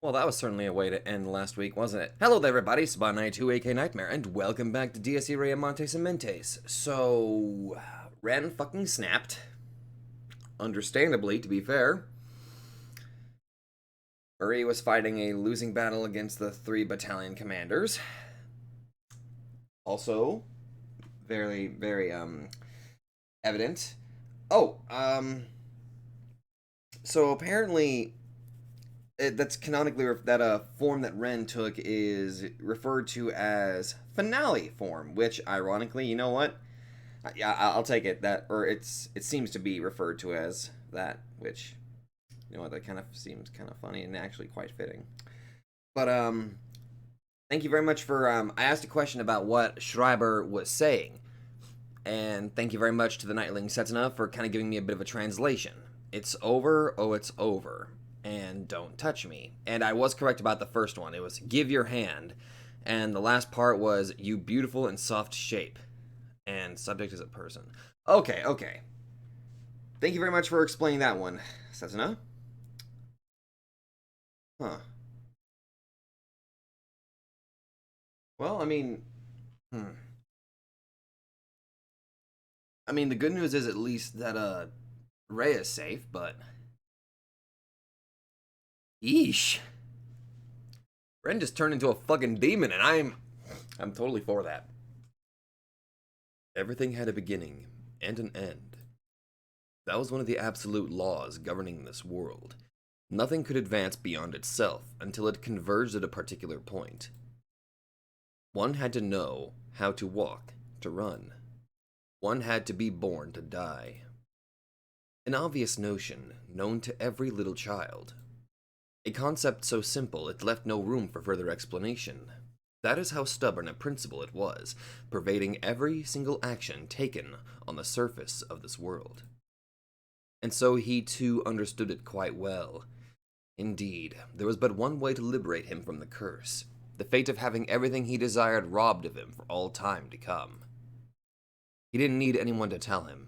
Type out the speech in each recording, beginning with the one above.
Well, that was certainly a way to end last week, wasn't it? Hello there, everybody. Spot92 AK Nightmare, and welcome back to Irae Amantes Amentes. So, Ren fucking snapped. Understandably, to be fair. Irae was fighting a losing battle against the 3 battalion commanders. Also, very evident. So apparently that's canonically that form that Ren took is referred to as finale form, which ironically, you know what? Yeah, I'll take it it seems to be referred to as that, which you know what, that kind of seems kind of funny and actually quite fitting. But thank you very much for I asked a question about what Schreiber was saying, and thank you very much to the Nightling Setsuna for kind of giving me a bit of a translation. It's over, oh it's over, and don't touch me. And I was correct about the first one. It was give your hand, and the last part was you beautiful and soft shape, and subject is a person. Okay. Thank you very much for explaining that one, Setsuna. Huh. Well, the good news is at least that Rhea is safe, but yeesh. Ren just turned into a fucking demon, and I'm totally for that. Everything had a beginning and an end. That was one of the absolute laws governing this world. Nothing could advance beyond itself until it converged at a particular point. One had to know how to walk, to run. One had to be born to die. An obvious notion, known to every little child. A concept so simple it left no room for further explanation. That is how stubborn a principle it was, pervading every single action taken on the surface of this world. And so he too understood it quite well. Indeed, there was but one way to liberate him from the curse, the fate of having everything he desired robbed of him for all time to come. He didn't need anyone to tell him.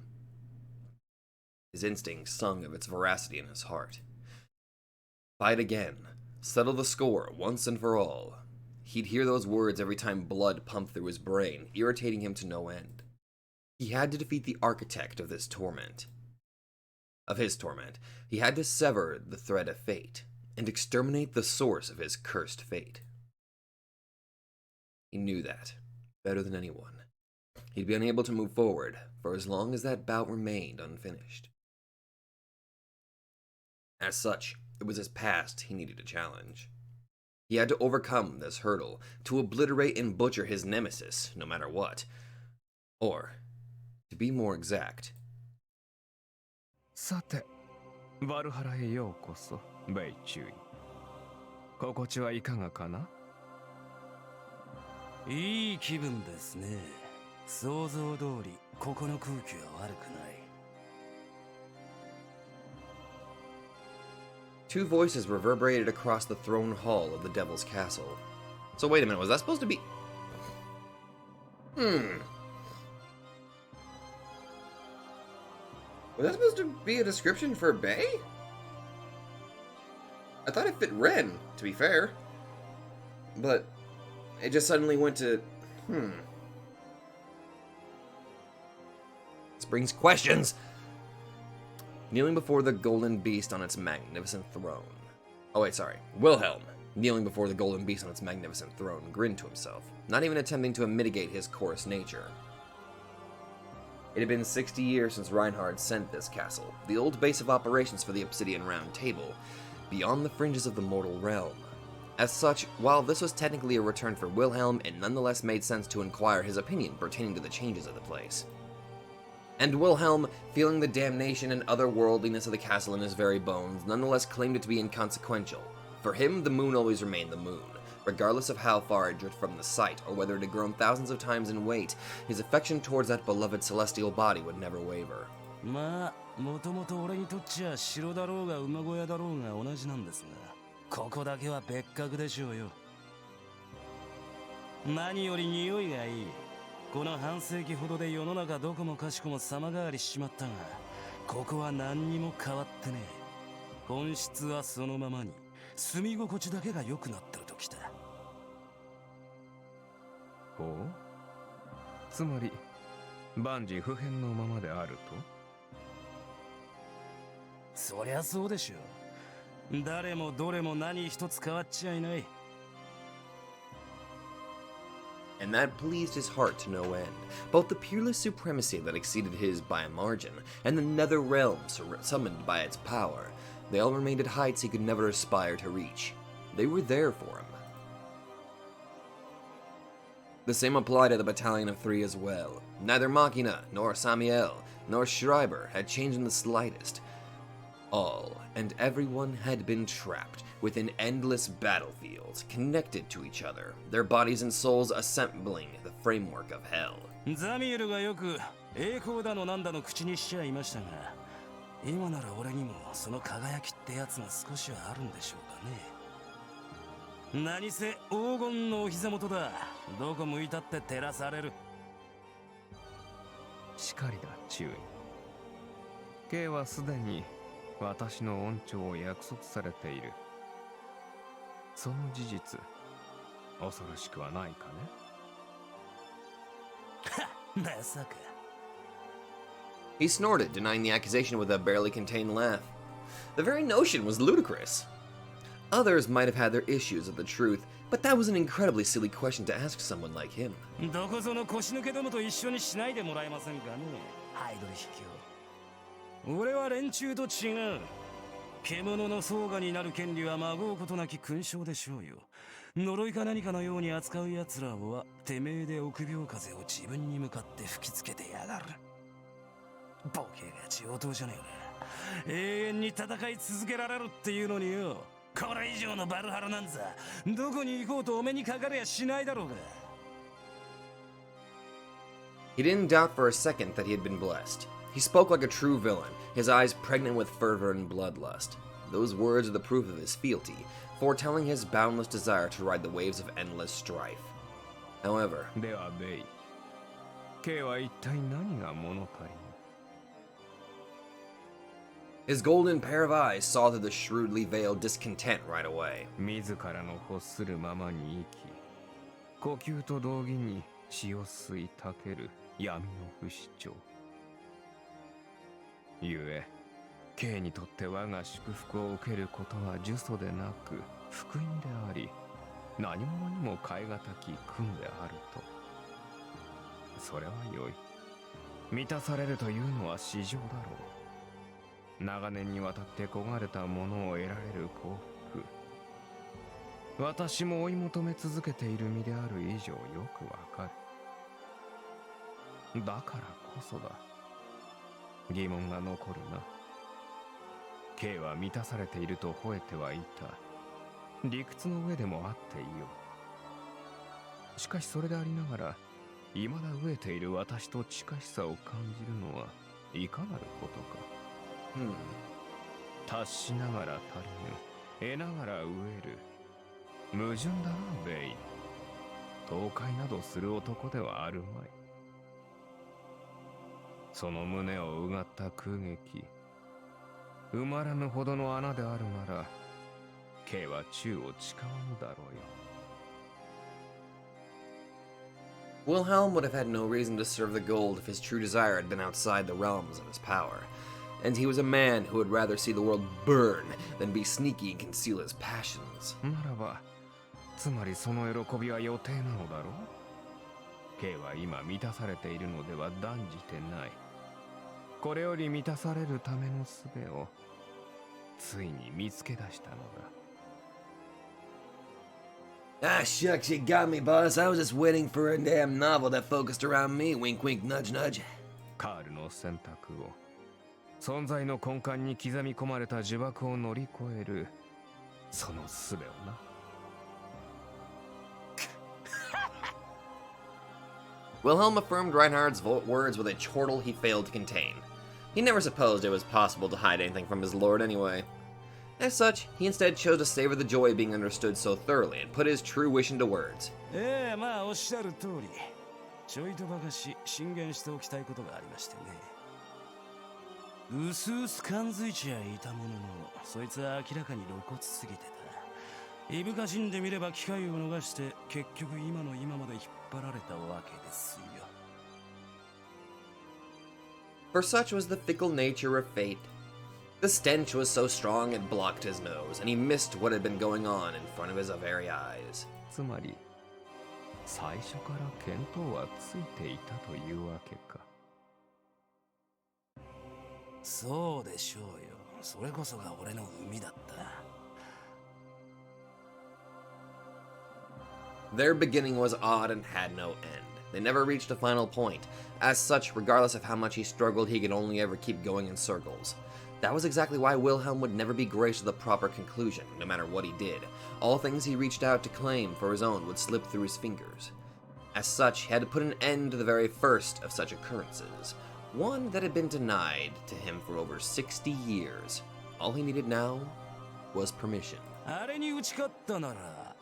His instinct sung of its veracity in his heart. Fight again. Settle the score once and for all. He'd hear those words every time blood pumped through his brain, irritating him to no end. He had to defeat the architect of this torment. Of his torment, he had to sever the thread of fate, and exterminate the source of his cursed fate. He knew that, better than anyone. He'd be unable to move forward for as long as that bout remained unfinished. As such, it was his past he needed to challenge. He had to overcome this hurdle, to obliterate and butcher his nemesis, no matter what. Or, to be more exact, さて、バルハラへようこそ、ベイチュイ。心地はいかがかな？いい気分ですね。想像通り、ここの空気は悪くない。Two voices reverberated across the throne hall of the Devil's Castle. So wait a minute, was that supposed to be... Was that supposed to be a description for Bay? I thought it fit Ren, to be fair. But it just suddenly went to... This brings questions! Kneeling before the golden beast on its magnificent throne. Oh wait, sorry. Wilhelm, kneeling before the golden beast on its magnificent throne, grinned to himself, not even attempting to mitigate his coarse nature. It had been 60 years since Reinhard sent this castle, the old base of operations for the Obsidian Round Table, beyond the fringes of the mortal realm. As such, while this was technically a return for Wilhelm, it nonetheless made sense to inquire his opinion pertaining to the changes of the place. And Wilhelm, feeling the damnation and otherworldliness of the castle in his very bones, nonetheless claimed it to be inconsequential. For him, the moon always remained the moon. Regardless of how far it drifted from the site, or whether it had grown thousands of times in weight, his affection towards that beloved celestial body would never waver. まあ、もともと俺にとっちゃ城だろうが馬小屋だろうが同じなんですが、ここだけは別格でしょうよ。何より匂いがいい。この半世紀ほどで世の中どこもかしこも様変わりしちまったが、ここは何にも変わってねえ。本質はそのままに。住み心地だけが良くなってるときた。ほう、つまり万事不変のままであると？そりゃそうでしょ。誰もどれも何一つ変わっちゃいない。And that pleased his heart to no end. Both the peerless supremacy that exceeded his by a margin, and the nether realm summoned by its power, they all remained at heights he could never aspire to reach. They were there for him. The same applied to the battalion of three as well. Neither Machina, nor Samiel, nor Schreiber had changed in the slightest. All and everyone had been trapped within endless battlefields, connected to each other, their bodies and souls assembling the framework of hell. ザミエルがよく栄光だのなんだの口にしちゃいましたが、今なら俺にもその輝きってやつが少しはあるんでしょうかね。何せ黄金のお膝元だ。どこ向いたって照らされる。しかりだ、注意。K はすでに私の恩寵を約束されている。その事実、恐ろしくはないかね。はっ、まさか。He snorted, denying the accusation with a barely contained laugh. The very notion was ludicrous. Others might have had their issues with the truth, but that was an incredibly silly question to ask someone like him. どこぞの腰抜けどもと一緒にしないでもらえませんかね、ハイドル卑怯。俺は連中と違う。獣の相我になる権利はまごうことなき勲章でしょうよ。呪いか何かのように扱う奴らはてめえで臆病風を自分に向かって吹きつけてやがる。ボケが上等じゃねえな。永遠に戦い続けられるっていうのによ。これ以上のバルハラなんざどこに行こうとお目にかかりゃしないだろうが。He didn't doubt for a second that he had been blessed. He spoke like a true villain, his eyes pregnant with fervor and bloodlust. Those words are the proof of his fealty, foretelling his boundless desire to ride the waves of endless strife. However, ではベイ、K は一体何が物足りぬ？ his golden pair of eyes saw through the shrewdly veiled discontent right away. 自らの欲するままに生き、呼吸と同義に血を吸いたける闇の不死鳥。ゆえ、K にとって我が祝福を受けることは呪詛でなく福音であり、何者にも代え難き訓であると。それはよい。満たされるというのは至上だろう。長年にわたって焦がれたものを得られる幸福。私も追い求め続けている身である以上よくわかる。だからこそだ。疑問が残るな。K は満たされていると吠えてはいた。理屈の上でもあっていよう。しかしそれでありながら、未だ飢えている私と近しさを感じるのはいかなることか。達しながら足りぬ、得ながら飢える。矛盾だな、ベイ。倒壊などする男ではあるまい。その胸をうがった空撃、埋まらぬほどの穴であるなら、K は宙を誓わぬだろうよ。Wilhelm would have had no reason to serve the gold if his true desire had been outside the realms of his power, and he was a man who would rather see the world burn than be sneaky and conceal his passions. ならば、つまりその喜びは予定なのだろう。K は今満たされているのでは断じてない。これより満たされるための術をついに見つけ出したのだ。Ah, shucks, you got me, boss. I was just waiting for a damn novel that focused around me. Wink, wink, nudge, nudge. カールの選択を、存在の根幹に刻み込まれた呪縛を乗り越えるその術をな。Wilhelm affirmed Reinhardt's words with a chortle he failed to contain. He never supposed it was possible to hide anything from his lord anyway. As such, he instead chose to savor the joy of being understood so thoroughly and put his true wish into words. まあおっしゃる通り。ちょいとばかし進言しておきたいことがありましてね。うすうす感づいちゃいたものの、そいつは明らかに露骨すぎてた。いぶかしんでみれば機会を逃して結局今の今まで引っ張られたわけですよ。For such was the fickle nature of fate. The stench was so strong it blocked his nose, and he missed what had been going on in front of his very eyes. つまり最初から見当はついていたというわけか。そうでしょうよ。それこそが俺の海だった。Their beginning was odd and had no end. They never reached a final point. As such, regardless of how much he struggled, he could only ever keep going in circles. That was exactly why Wilhelm would never be graced with a proper conclusion, no matter what he did. All things he reached out to claim for his own would slip through his fingers. As such, he had to put an end to the very first of such occurrences, one that had been denied to him for over 60 years. All he needed now was permission. あれに打ち勝ったなら、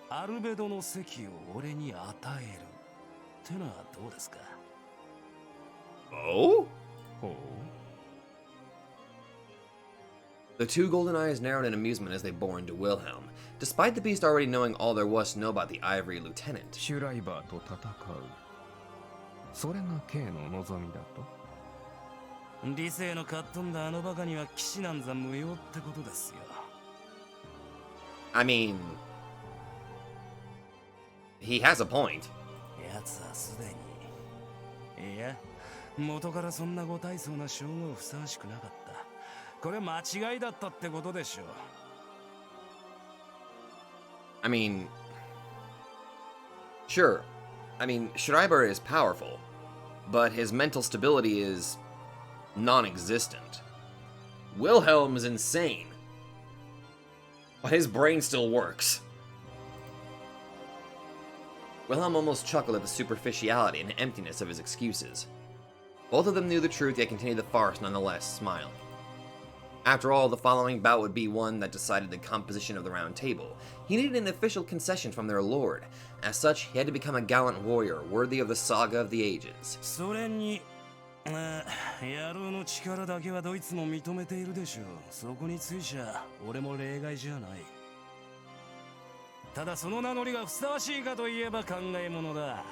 アルベドの席を俺に与える。ってのはどうですか？ Oh? ほう。The two golden eyes narrowed in amusement as they bore into Wilhelm, despite the beast already knowing all there was to know about the Ivory Lieutenant. シュライバーと戦う。それが K の望みだと。理性のかっ飛んだあのバカには騎士なんざ無用ってことですよ。I mean, he has a point. 奴はすでに。いや、元からそんなご大層な称号ふさわしくなかった。これ間違いだったってことでしょう。I mean, sure. I mean, Schreiber is powerful, but his mental stability is non-existent. Wilhelm is insane, but his brain still works. Wilhelm almost chuckled at the superficiality and emptiness of his excuses. Both of them knew the truth, yet continued the farce nonetheless, smiling. After all, the following bout would be one that decided the composition of the Round Table. He needed an official concession from their lord. As such, he had to become a gallant warrior, worthy of the saga of the ages. それに、野郎の力だけはドイツも認めているでしょう。そこについちゃ俺も例外じゃない。ただその名乗りがふさわしいかといえば考えものだ。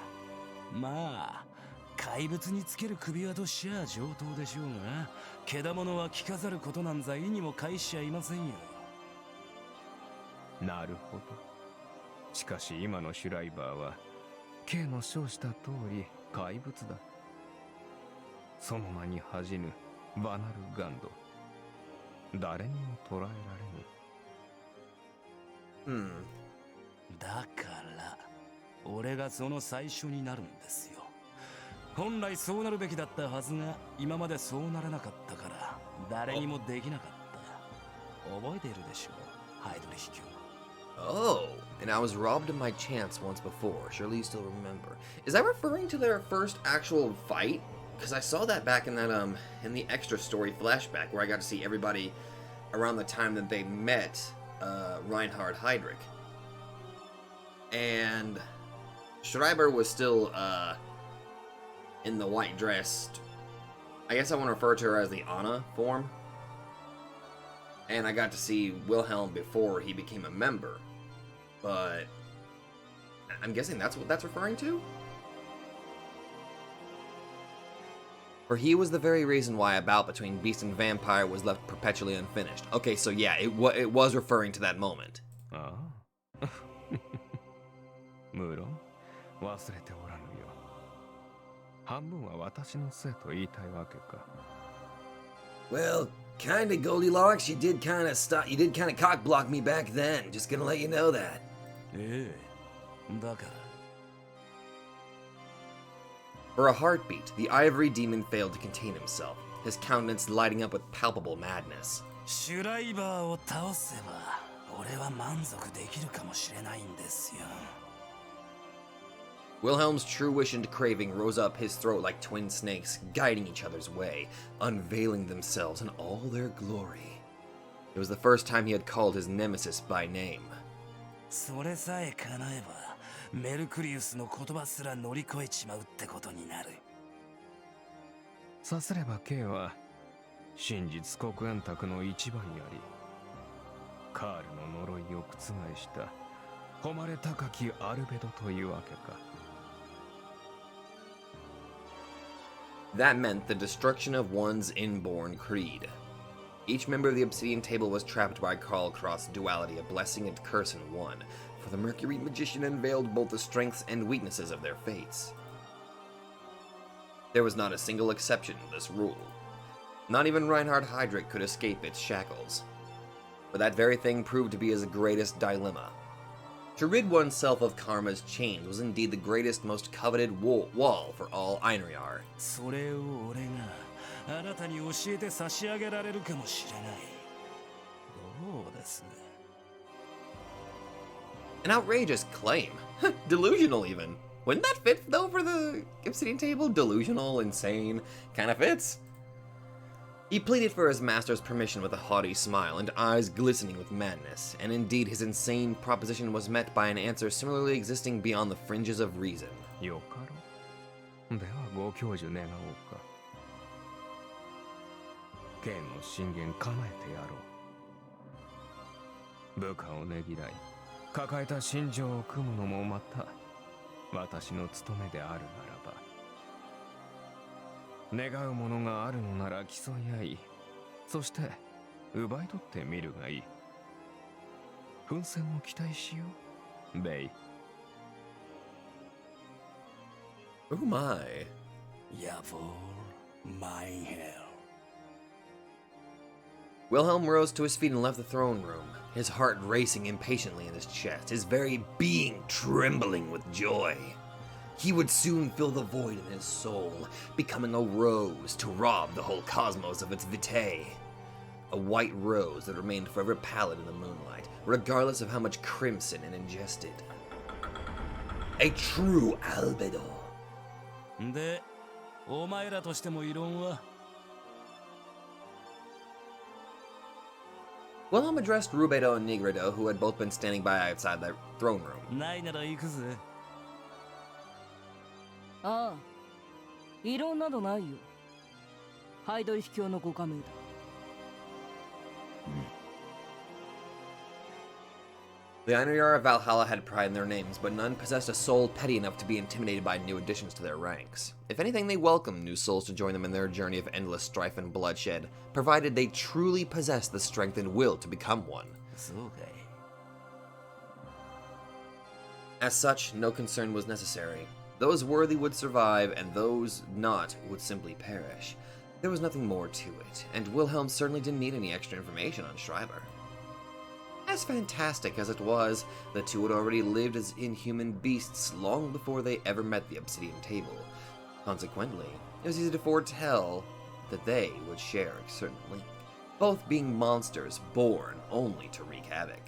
まあ怪物につける首輪としちゃ上等でしょうが、けだものは着飾ることなんざ意にも介しちゃいませんよ。なるほど。しかし今のシュライバーは K の称した通り怪物だ。その名に恥じぬバナルガンド。誰にも捕らえられぬ。だから俺がその最初になるんですよ。本来そうなるべきだったはずが今までそうならなかったから誰にもできなかった。覚えているでしょう、ハイドリヒ卿。Oh, and I was robbed of my chance once before. Surely you still remember. Is that referring to their first actual fight? Because I saw that back in that in the extra story flashback where I got to see everybody around the time that they met Reinhard Heydrich. And Schreiber was still in the white dress. I guess I want to refer to her as the Anna form. And I got to see Wilhelm before he became a member. But I'm guessing that's what that's referring to? For he was the very reason why a bout between beast and vampire was left perpetually unfinished. Okay, so yeah, it was referring to that moment. ああ。無論忘れておらぬよ。半分は私のせいと言いたいわけか。Well, kinda Goldilocks, you did kinda cock block me back then. Just gonna let you know that. ええ、だから。For a heartbeat, the ivory demon failed to contain himself, his countenance lighting up with palpable madness. シュライバーを倒せば俺は満足できるかもしれないんですよ。Wilhelm's true wish and craving rose up his throat like twin snakes, guiding each other's way, unveiling themselves in all their glory. It was the first time he had called his nemesis by name. それさえ叶えばメルクリウスの言葉すら乗り越えちまうってことになる。さすれば K は真実黒煙卓の一番やり。カールの呪いを覆した誉れ高きアルベドというわけか。That meant the destruction of one's inborn creed. Each member of the Obsidian Table was trapped by Karl Kroth's duality, a blessing and curse in one, for the Mercury Magician unveiled both the strengths and weaknesses of their fates. There was not a single exception to this rule. Not even Reinhard Heydrich could escape its shackles. But that very thing proved to be his greatest dilemma. To rid oneself of karma's chains was indeed the greatest, most coveted wall for all Einrayar. それを俺があなたに教えて差し上げられるかもしれない。どうです？ An outrageous claim. Delusional, even. Wouldn't that fit, though, for the Obsidian Table? Delusional, insane. Kinda fits. He pleaded for his master's permission with a haughty smile and eyes glistening with madness, and indeed his insane proposition was met by an answer similarly existing beyond the fringes of reason. よかろう。ではご教授願おうか。剣の進言構えてやろう。部下をねぎらい、抱えた心情を組むのもまた私の務めであるならば。願うものがあるのなら競い合い、そして奪い取ってみるがいい。奮戦を期待しよう、ベイ。Oh my. Jawohl, mein Herr. Wilhelm rose to his feet and left the throne room, his heart racing impatiently in his chest, his very being trembling with joy. He would soon fill the void in his soul, becoming a rose to rob the whole cosmos of its vitae. A white rose that remained forever pallid in the moonlight, regardless of how much crimson it ingested. A true albedo. で、お前らとしても異論は Wilhelm addressed Rubedo and Nigredo, who had both been standing by outside the throne room. ないなら行くぜ。ああ、異論などないよ。ハイドリヒ教のご加盟だ。The Einrayar of Valhalla had pride in their names, but none possessed a soul petty enough to be intimidated by new additions to their ranks. If anything, they welcomed new souls to join them in their journey of endless strife and bloodshed, provided they truly possessed the strength and will to become one. そうかい。As such, no concern was necessary. Those worthy would survive, and those not would simply perish. There was nothing more to it, and Wilhelm certainly didn't need any extra information on Schreiber. As fantastic as it was, the two had already lived as inhuman beasts long before they ever met the Obsidian Table. Consequently, it was easy to foretell that they would share a certain link, both being monsters born only to wreak havoc.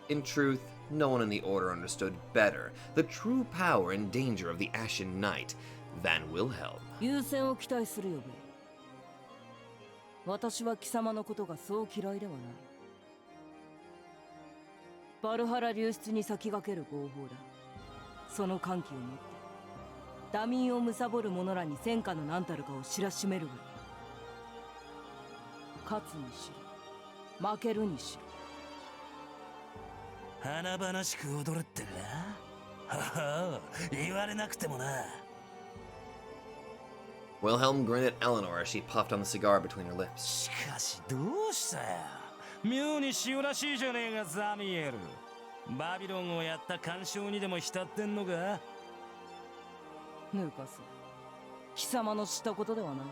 In truth, no one in the Order understood better the true power and danger of the Ashen Knight than Wilhelm. 優先を期待するよ、ベイ。私は貴様のことがそう嫌いではない。バルハラ流出に先駆ける合法だ。その歓喜をもってダミーを貪る者らに戦果の何たるかを知らしめるがいい。勝つにしろ負けるにしろ。華々しく踊るってな。はは、言われなくてもな。Wilhelm grinned at Eleanor as she puffed on the cigar between her lips. しかしどうしたよ。妙に塩らしいじゃねえがザミエル。バビロンをやった干渉にでも浸ってんのか。抜かす。貴様のしたことではない。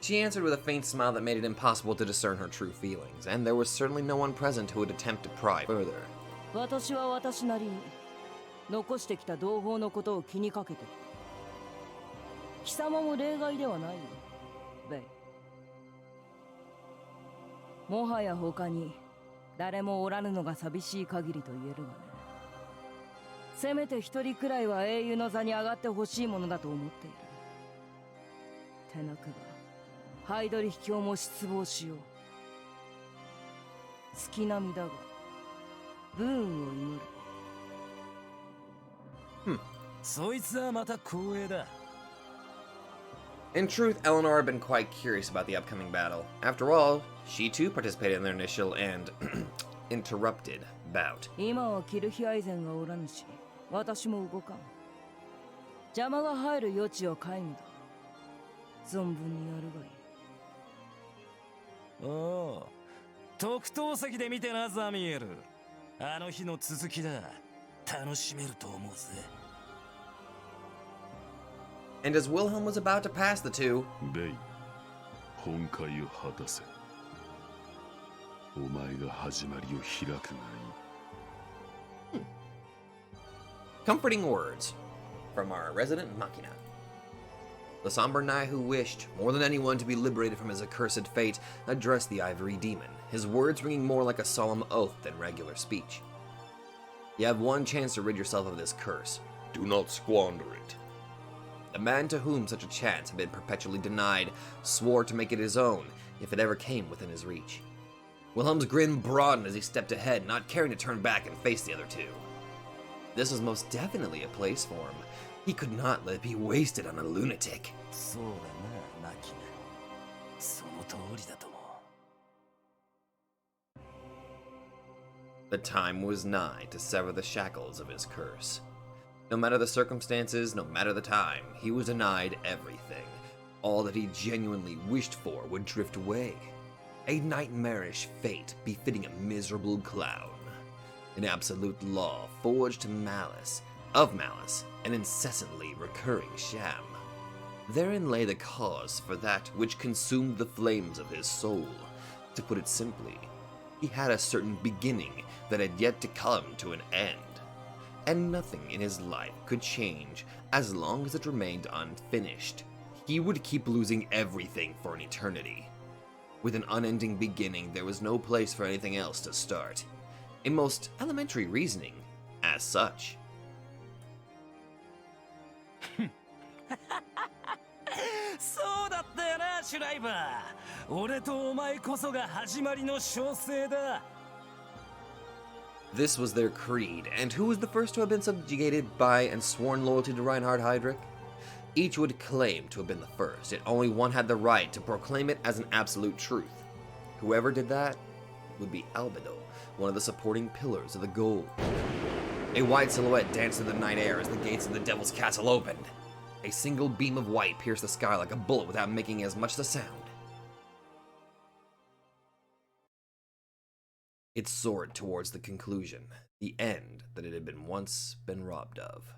She answered with a faint smile that made it impossible to discern her true feelings, and there was certainly no one present who would attempt to pry further. 私は私なりに残してきた同胞のことを気にかけて。貴様も例外ではないよ、ベイ。もはや他に誰もおらぬのが寂しい限りと言えるわね。せめて一人くらいは英雄の座に上がってほしいものだと思っている。手なくばハイドリヒ教も失望しよう。月並みだがブーンを祈る。そいつはまた光栄だ。In truth, Eleanor had been quite curious about the upcoming battle. After all, she too participated in their initial and interrupted bout. 今はキルヒアイゼンがおらぬし、私も動かん。邪魔が入る余地を皆無だ。存分にやるがいい。おお、特等席で見てな、ザミエル。あの日の続きだ。楽しめると思うぜ。And as Wilhelm was about to pass the two, レイ、本会を果たせ。お前が始まりを開くがいい。comforting words from our resident machina. The somber knight who wished, more than anyone, to be liberated from his accursed fate, addressed the ivory demon, his words ringing more like a solemn oath than regular speech. You have one chance to rid yourself of this curse. Do not squander it. The man to whom such a chance had been perpetually denied swore to make it his own if it ever came within his reach. Wilhelm's grin broadened as he stepped ahead, not caring to turn back and face the other two. This was most definitely a place for him. He could not let it be wasted on a lunatic. そうだな、マキナ。その通りだと思う。The time was nigh to sever the shackles of his curse. No matter the circumstances, no matter the time, he was denied everything. All that he genuinely wished for would drift away. A nightmarish fate befitting a miserable clown. An absolute law forged malice, an incessantly recurring sham. Therein lay the cause for that which consumed the flames of his soul. To put it simply, he had a certain beginning that had yet to come to an end. And nothing in his life could change as long as it remained unfinished. He would keep losing everything for an eternity. With an unending beginning, there was no place for anything else to start. A most elementary reasoning, as such. そうだったよな、シュライバー。俺とお前こそが始まりの小生だ。This was their creed, and who was the first to have been subjugated by and sworn loyalty to Reinhard Heydrich? Each would claim to have been the first, yet only one had the right to proclaim it as an absolute truth. Whoever did that would be Albedo, one of the supporting pillars of the gold. A white silhouette danced through the night air as the gates of the Devil's Castle opened. A single beam of white pierced the sky like a bullet without making as much as a sound. It soared towards the conclusion, the end that it had once been robbed of.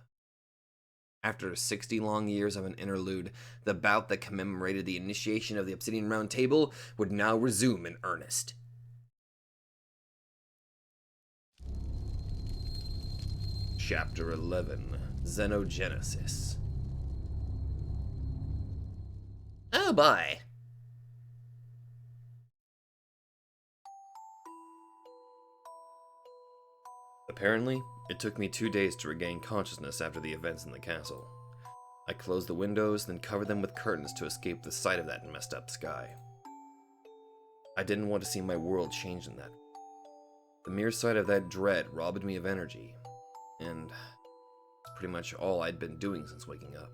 After 60 long years of an interlude, the bout that commemorated the initiation of the Obsidian Round Table would now resume in earnest. Chapter 11, Xenogenesis. Oh boy. Apparently, it took me 2 days to regain consciousness after the events in the castle. I closed the windows, then covered them with curtains to escape the sight of that messed up sky. I didn't want to see my world change in that. The mere sight of that dread robbed me of energy, and it's pretty much all I'd been doing since waking up.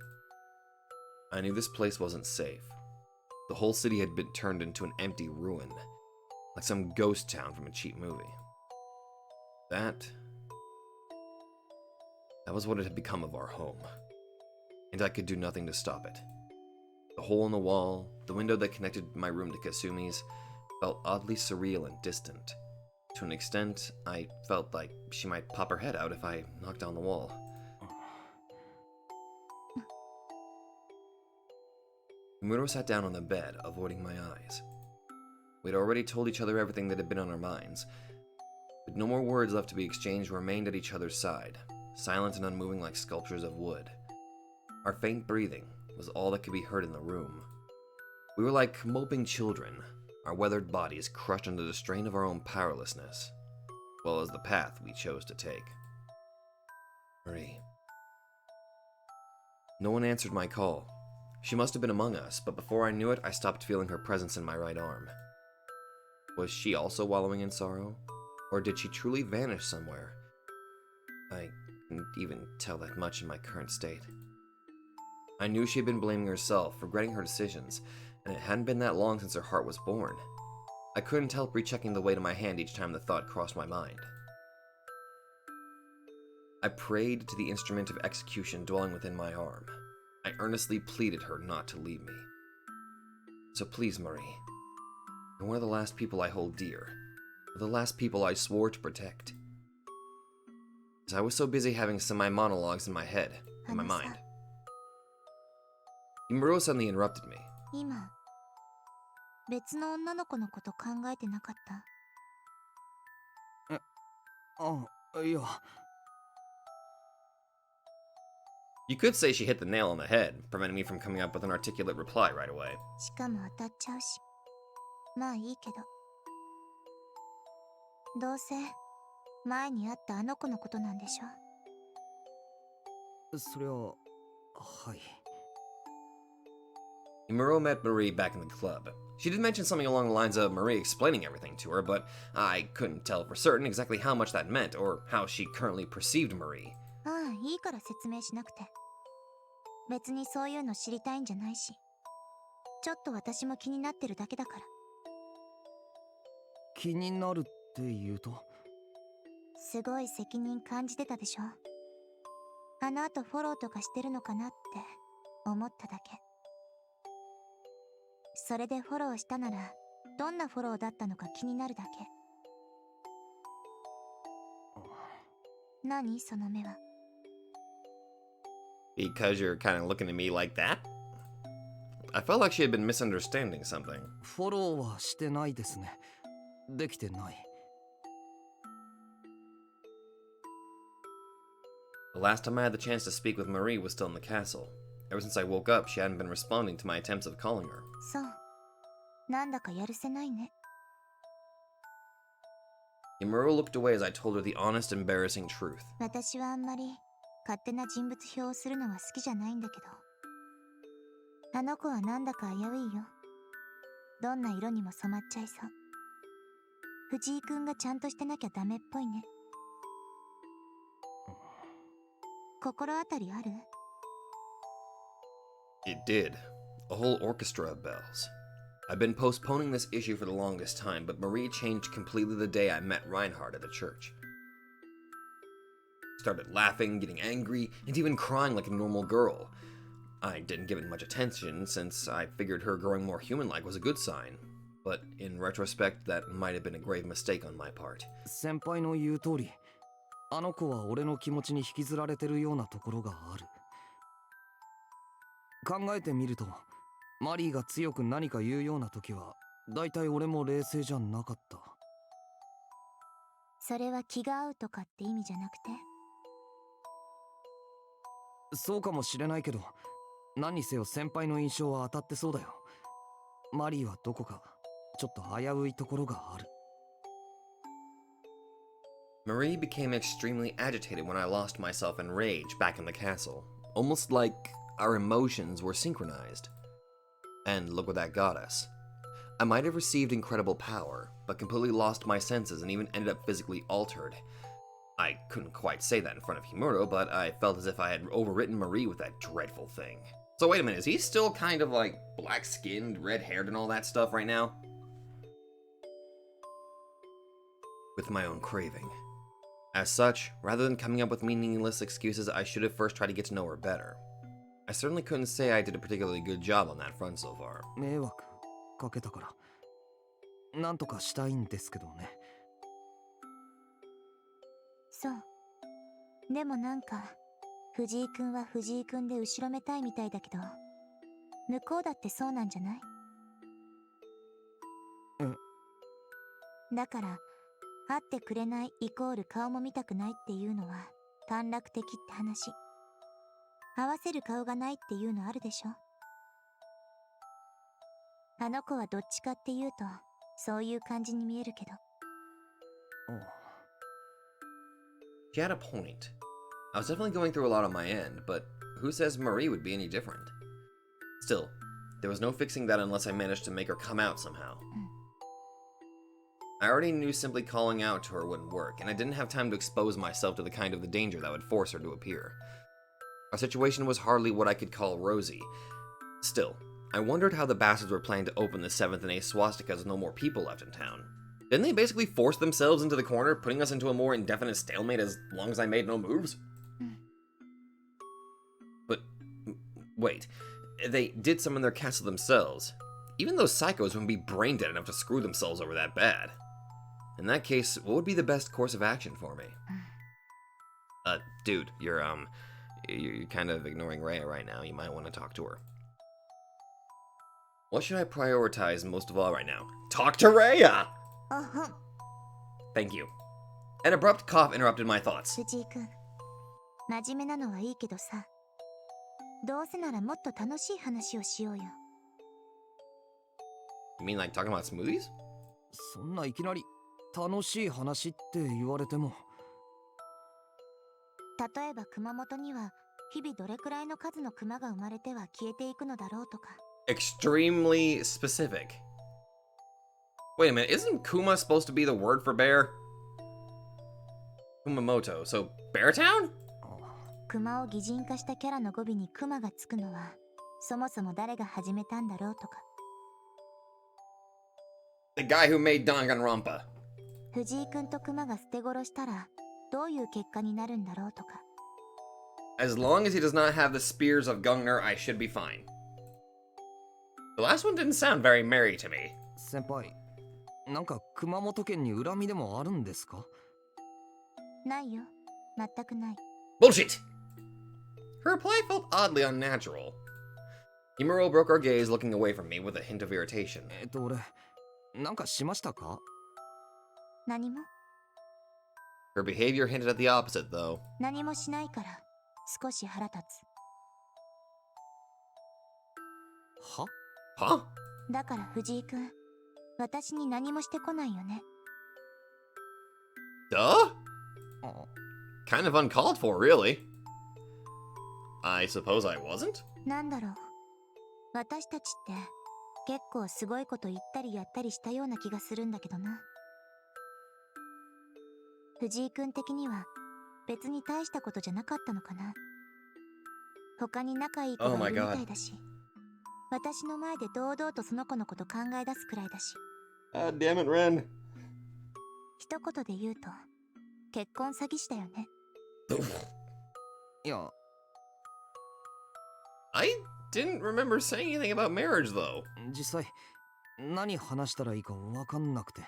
I knew this place wasn't safe. The whole city had been turned into an empty ruin, like some ghost town from a cheap movie. That was what had become of our home, and I could do nothing to stop it. The hole in the wall, the window that connected my room to Kasumi's, felt oddly surreal and distant. To an extent, I felt like she might pop her head out if I knocked on the wall. Muro sat down on the bed, avoiding my eyes. We'd already told each other everything that had been on our minds. With no more words left to be exchanged, we remained at each other's side, silent and unmoving like sculptures of wood. Our faint breathing was all that could be heard in the room. We were like moping children, our weathered bodies crushed under the strain of our own powerlessness, as well as the path we chose to take. Marie. No one answered my call. She must have been among us, but before I knew it, I stopped feeling her presence in my right arm. Was she also wallowing in sorrow? Or did she truly vanish somewhere? I couldn't even tell that much in my current state. I knew she had been blaming herself, regretting her decisions, and it hadn't been that long since her heart was born. I couldn't help rechecking the weight of my hand each time the thought crossed my mind. I prayed to the instrument of execution dwelling within my arm. I earnestly pleaded her not to leave me. So please, Marie, you're one of the last people I hold dear, the last people I swore to protect. As I was so busy having semi-monologues in my head, in my mind, Imuro suddenly interrupted me. 今別の女の子のこと考えてなかった？あ、いや。You could say she hit the nail on the head, preventing me from coming up with an articulate reply right away. しかも当たっちゃうし。まあいいけど。どうせ前に会ったあの子のことなんでしょ？そりゃ、はい。Imuro met Marie back in the club. She did mention something along the lines of Marie explaining everything to her, but I couldn't tell for certain exactly how much that meant or how she currently perceived Marie. ああ、いいから説明しなくて。別にそういうの知りたいんじゃないし。ちょっと私も気になってるだけだから。気になるって言うと？すごい責任感じてたでしょ。あの後フォローとかしてるのかなって思っただけ。それでフォローしたならどんなフォローだったのか気になるだけ。何その目は。 Because you're kind of looking at me like that? I felt like she had been misunderstanding something. フォローはしてないですね。できてない。The last time I had the chance to speak with Marie was still in the castle. Ever since I woke up, she hadn't been responding to my attempts of calling her. そう。なんだかやるせないね。Imuro looked away as I told her the honest, embarrassing truth. 私はあんまり勝手な人物評をするのは好きじゃないんだけど。あの子はなんだか危ういよ。どんな色にも染まっちゃいそう。藤井くんがちゃんとしてなきゃダメっぽいね。心当たりある？ It did. A whole orchestra of bells. I've been postponing this issue for the longest time, but Marie changed completely the day I met Reinhardt at the church. Started laughing, getting angry, and even crying like a normal girl. I didn't give it much attention, since I figured her growing more human-like was a good sign. But in retrospect, that might have been a grave mistake on my part. 先輩の言う通り、あの子は俺の気持ちに引きずられてるようなところがある。考えてみると、マリーが強く何か言うような時は、だいたい俺も冷静じゃなかった。それは気が合うとかって意味じゃなくて？そうかもしれないけど、何にせよ先輩の印象は当たってそうだよ。マリーはどこかちょっと危ういところがある。Marie became extremely agitated when I lost myself in rage back in the castle, almost like our emotions were synchronized. And look what that got us. I might have received incredible power, but completely lost my senses and even ended up physically altered. I couldn't quite say that in front of Himuro, but I felt as if I had overwritten Marie with that dreadful thing. So wait a minute, is he still kind of like black-skinned, red-haired and all that stuff right now? With my own craving. As such, rather than coming up with meaningless excuses, I should have first tried to get to know her better. I certainly couldn't say I did a particularly good job on that front so far. 迷惑かけたから、なんとかしたいんですけどね。そう。でもなんか、藤井くんは藤井くんで後ろめたいみたいだけど、向こうだってそうなんじゃない？だから、会ってくれないイコール顔も見たくないっていうのは短絡的って話。合わせる顔がないっていうのあるでしょ。あの子はどっちかっていうと、そういう感じに見えるけど。She had a point. I was definitely going through a lot on my end, but who says Marie would be any different? Still, there was no fixing that unless I managed to make her come out somehow. I already knew simply calling out to her wouldn't work, and I didn't have time to expose myself to the kind of the danger that would force her to appear. Our situation was hardly what I could call rosy. Still, I wondered how the bastards were planning to open the 7th and 8th swastikas with no more people left in town. Didn't they basically force themselves into the corner, putting us into a more indefinite stalemate as long as I made no moves? But, wait, they did summon their castle themselves. Even those psychos wouldn't be brain dead enough to screw themselves over that bad. In that case, what would be the best course of action for me? Dude, you're kind of ignoring Rhea right now. You might want to talk to her. What should I prioritize most of all right now? Talk to Rhea! Thank you. An abrupt cough interrupted my thoughts. 藤井君、真面目なのはいいけどさ、どうせならもっと楽しい話をしようよ。You mean like talking about smoothies? そんないきなり楽しい話って言われても。例えば熊本には日々どれくらいの数の熊が生まれては消えていくのだろうとか。Extremely specific. Wait a minute, isn't Kuma supposed to be the word for bear? Kumamoto, so Beartown? 熊を擬人化したキャラの語尾に熊がつくのは、そもそも誰が始めたんだろうとか。The guy who made Danganronpa. 藤井君と熊が捨て殺したら、どういう結果になるんだろうとか。As long as he does not have the spears of Gungnir, I should be fine. The last one didn't sound very merry to me. 先輩、なんか熊本県に恨みでもあるんですか？ないよ、全くない。Bullshit! Her reply felt oddly unnatural. Himuro broke our gaze, looking away from me with a hint of irritation. 俺、なんかしましたか？何も Her behavior hinted at the opposite, though. 何もしないから、少し腹立つ。は？Huh? だから藤井君、私に何もしてこないよね。Duh? Kind of uncalled for, really. I suppose I wasn't? なんだろう。私たちって結構すごいこと言ったりやったりしたような気がするんだけどな。藤井君的には別に大したことじゃなかったのかな。他に仲いい子がいるみたいだし、私の前で堂々とその子のこと考え出すくらいだし。Damn it, Ren. 一言で言うと結婚詐欺師だよね。いや、I didn't remember saying anything about marriage, though. 実際何話したらいいかわかんなくて。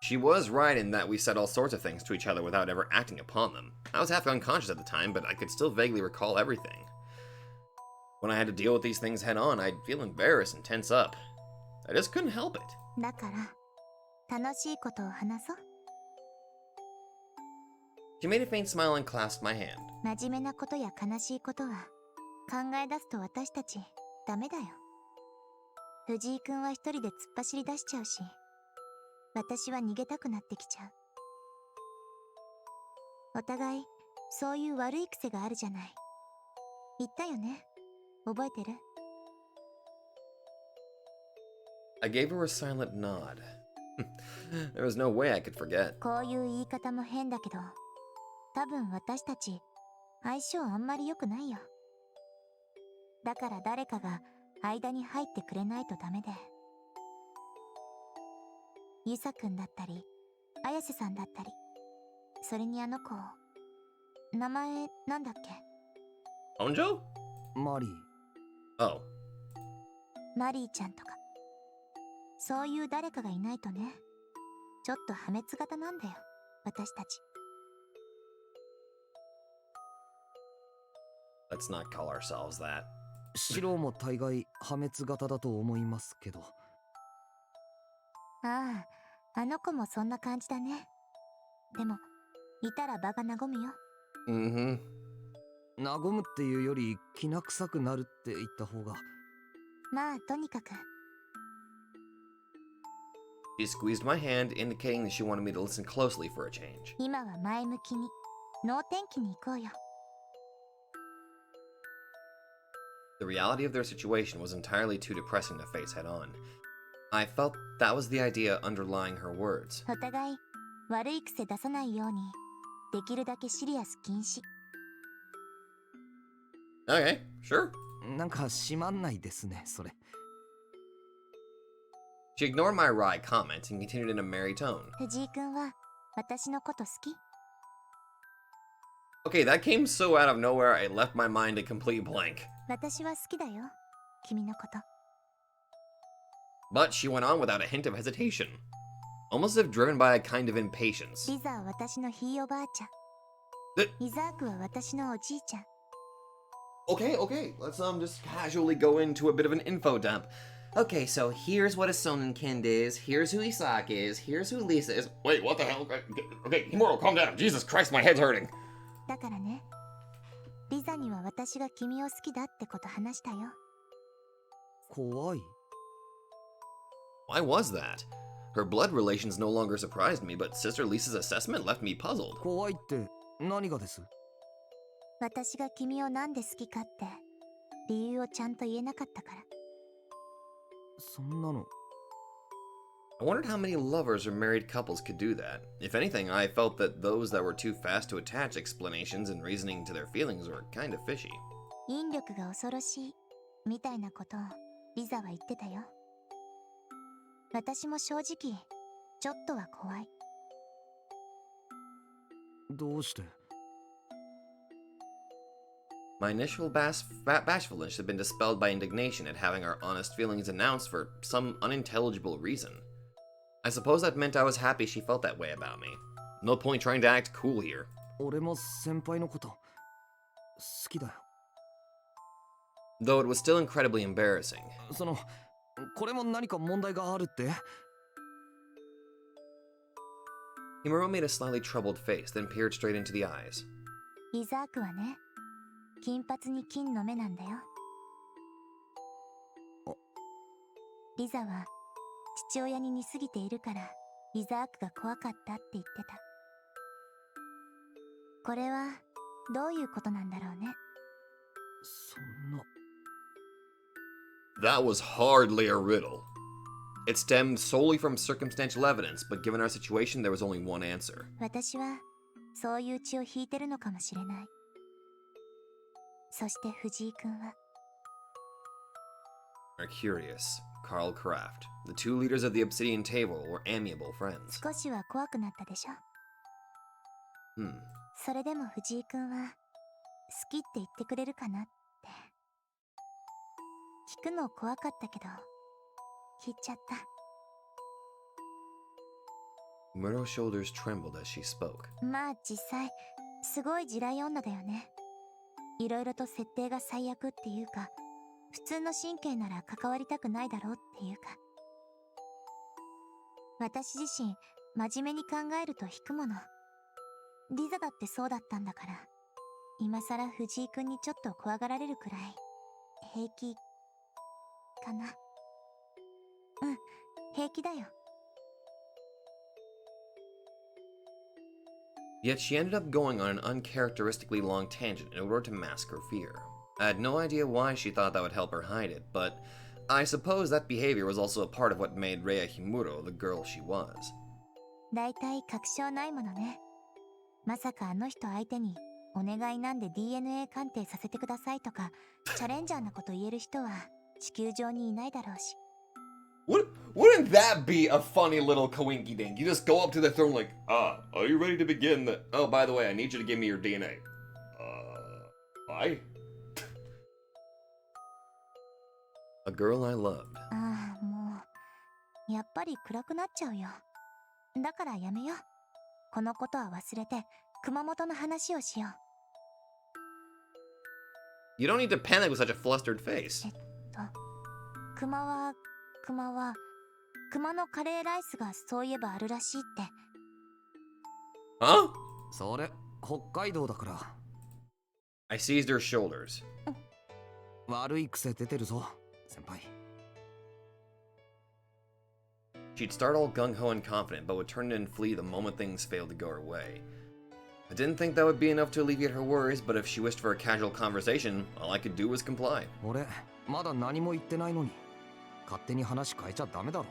She was right in that we said all sorts of things to each other without ever acting upon them. I was half unconscious at the time, but I could still vaguely recall everything. When I had to deal with these things head on, I'd feel embarrassed and tense up. I just couldn't help it. だから楽しいことを話そう。She made a faint smile and clasped my hand. 真面目なことや悲しいことは考え出すと私たちダメだよ。藤井君は一人で突っ走り出しちゃうし、私は逃げたくなってきちゃう。お互いそういう悪い癖があるじゃない。言ったよね。覚えてる？ I gave her a silent nod. There was no way I could forget. こういう言い方も変だけど、多分私たち相性あんまり良くないよ。だから誰かが間に入ってくれないとダメで。ゆさくんだったり、綾瀬さんだったり、それにあの子、名前なんだっけ？ Onjo? マリー。Oh. マリーちゃんとか。そういう誰かがいないとね。ちょっと破滅型なんだよ、私たち。Let's not call ourselves that. 白も大概破滅型だと思いますけど。ああ、あの子もそんな感じだね。でも、いたら場が和むよ。Mm-hmm. 和むっていうよりきな臭くなるって言った方が。まあ、とにかく。She squeezed my hand, indicating that she wanted me to listen closely for a change. 今は前向きに、能天気に行こうよ。The reality of their situation was entirely too depressing to face head on. I felt that was the idea underlying her words. お互い、悪い癖出さないように、できるだけシリアス禁止。Okay, sure. なんか閉まんないですね、それ。She ignored my wry comment and continued in a merry tone. 藤井君は私のこと好き？ Okay, that came so out of nowhere, I left my mind a complete blank. 私は好きだよ、君のこと。 But she went on without a hint of hesitation, almost as if driven by a kind of impatience. リザは私のひいおばあちゃん。えイザークは私のおじいちゃん。 Okay, let's just casually go into a bit of an info dump. Okay, so here's what a Sonenkind is, here's who Isak is, here's who Lisa is. Wait, what the hell? Okay, Himuro, calm down. Jesus Christ, my head's hurting. だからね、リザには私が君を好きだってこと話したよ。怖い。Why was that? Her blood relations no longer surprised me, but Sister Lisa's assessment left me puzzled. 怖いって何がです？私が君をなんで好きかって理由をちゃんと言えなかったから。そんなの。I wondered how many lovers or married couples could do that. If anything, I felt that those that were too fast to attach explanations and reasoning to their feelings were kind of fishy. 引力が恐ろしいみたいなことをリザは言ってたよ。私も正直ちょっとは怖い。どうして？ My initial bashfulness had been dispelled by indignation at having our honest feelings announced for some unintelligible reason. I suppose that meant I was happy she felt that way about me. No point trying to act cool here. 俺も先輩のこと好きだよ。 Though it was still incredibly embarrassing. これも何か問題があるって？ Himuro made a slightly troubled face, then peered straight into the eyes. イザークはね、金髪に金の目なんだよ。リザは父親に似すぎているからイザークが怖かったって言ってた。これはどういうことなんだろうね。そんな。 That was hardly a riddle. It stemmed solely from circumstantial evidence, but given our situation, there was only one answer. 私はそういう血を引いてるのかもしれない。そして藤井君は Mercurius, Karl Kraft, the two leaders of the Obsidian Table were amiable friends. 少しは怖くなったでしょ。それでも藤井君は好きって言ってくれるかなって聞くの怖かったけど聞いちゃった。 Muro's shoulders trembled as she spoke. まあ実際すごい地雷女だよね。いろいろと設定が最悪っていうか、普通の神経なら関わりたくないだろうっていうか。私自身真面目に考えると引くもの。リザだってそうだったんだから、今さら藤井君にちょっと怖がられるくらい平気かな。うん、平気だよ。 Yet she ended up going on an uncharacteristically long tangent in order to mask her fear. I had no idea why she thought that would help her hide it, but I suppose that behavior was also a part of what made Rei Himuro the girl she was. だいたい確証ないものね。まさかあの人相手にお願いなんで DNA 鑑定させてくださいとかチャレンジャーなこと言える人は地球上にいないだろうし。 Wouldn't that be a funny little coinky dink? You just go up to the throne like, are you ready to begin? Oh, by the way, I need you to give me your DNA. Why? A girl I loved. ああ、もうやっぱり暗くなっちゃうよ。だからやめよう。このことは忘れて熊本の話をしよう。 You don't need to panic with such a flustered face. 熊のカレーライスがそういえばあるらしいって。 Huh? それ北海道だから。 I seized her shoulders. 悪い癖出てるぞ先輩。 She'd start all gung-ho and confident, but would turn and flee the moment things failed to go her way. I didn't think that would be enough to alleviate her worries, but if she wished for a casual conversation, all I could do was comply. 俺まだ何も言ってないのに勝手に話変えちゃダメだろ。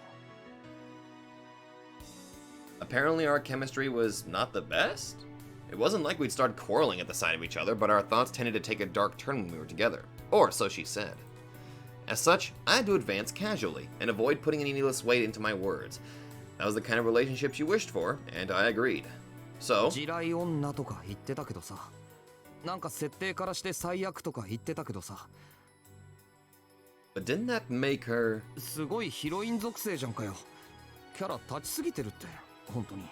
Apparently our chemistry was not the best? It wasn't like we'd started quarreling at the sight of each other, but our thoughts tended to take a dark turn when we were together. Or so she said. As such, I had to advance casually, and avoid putting any needless weight into my words. That was the kind of relationship she wished for, and I agreed. So, 地雷女とか言ってたけどさ、なんか設定からして最悪とか言ってたけどさ、 but didn't that make her... すごいヒロイン属性じゃんかよ。キャラ立ちすぎてるって、本当に。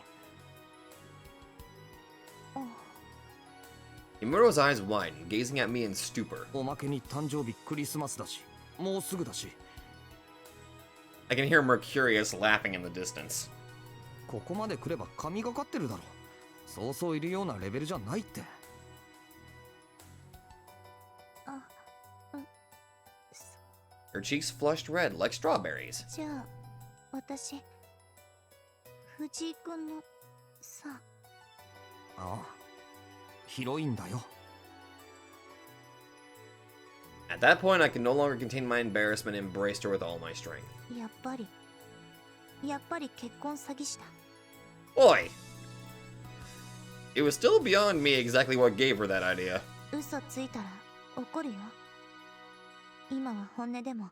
Imuro's eyes widened, gazing at me in stupor. おまけに誕生日クリスマスだし、もうすぐだし。 I can hear Mercurius laughing in the distance. ここまで来れば神がかってるだろ。そうそういるようなレベルじゃないって。 Her cheeks flushed red like strawberries. じゃあ私藤井君のさ。ああ、ヒロインだよ。 At that point, I could no longer contain my embarrassment and embraced her with all my strength. やっぱり結婚詐欺師だ。 Oi! It was still beyond me exactly what gave her that idea. 嘘ついたら怒るよ。今は本音でも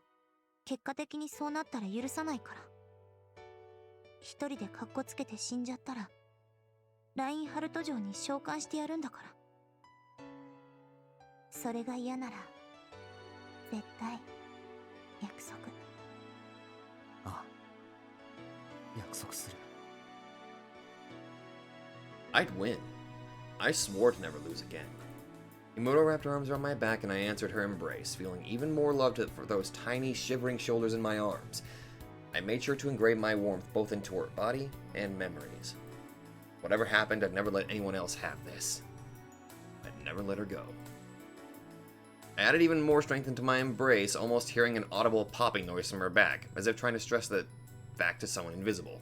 結果的にそうなったら許さないから。一人でカッコつけて死んじゃったらラインハルト城に召喚してやるんだから。それが嫌なら絶対約束。ああ、約束する。 I'd win. I swore to never lose again. Imuro wrapped her arms around my back and I answered her embrace, feeling even more love for those tiny, shivering shoulders in my arms. I made sure to engrave my warmth both into her body and memories. Whatever happened, I'd never let anyone else have this. I'd never let her go. I added even more strength into my embrace, almost hearing an audible popping noise from her back, as if trying to stress the fact to someone invisible.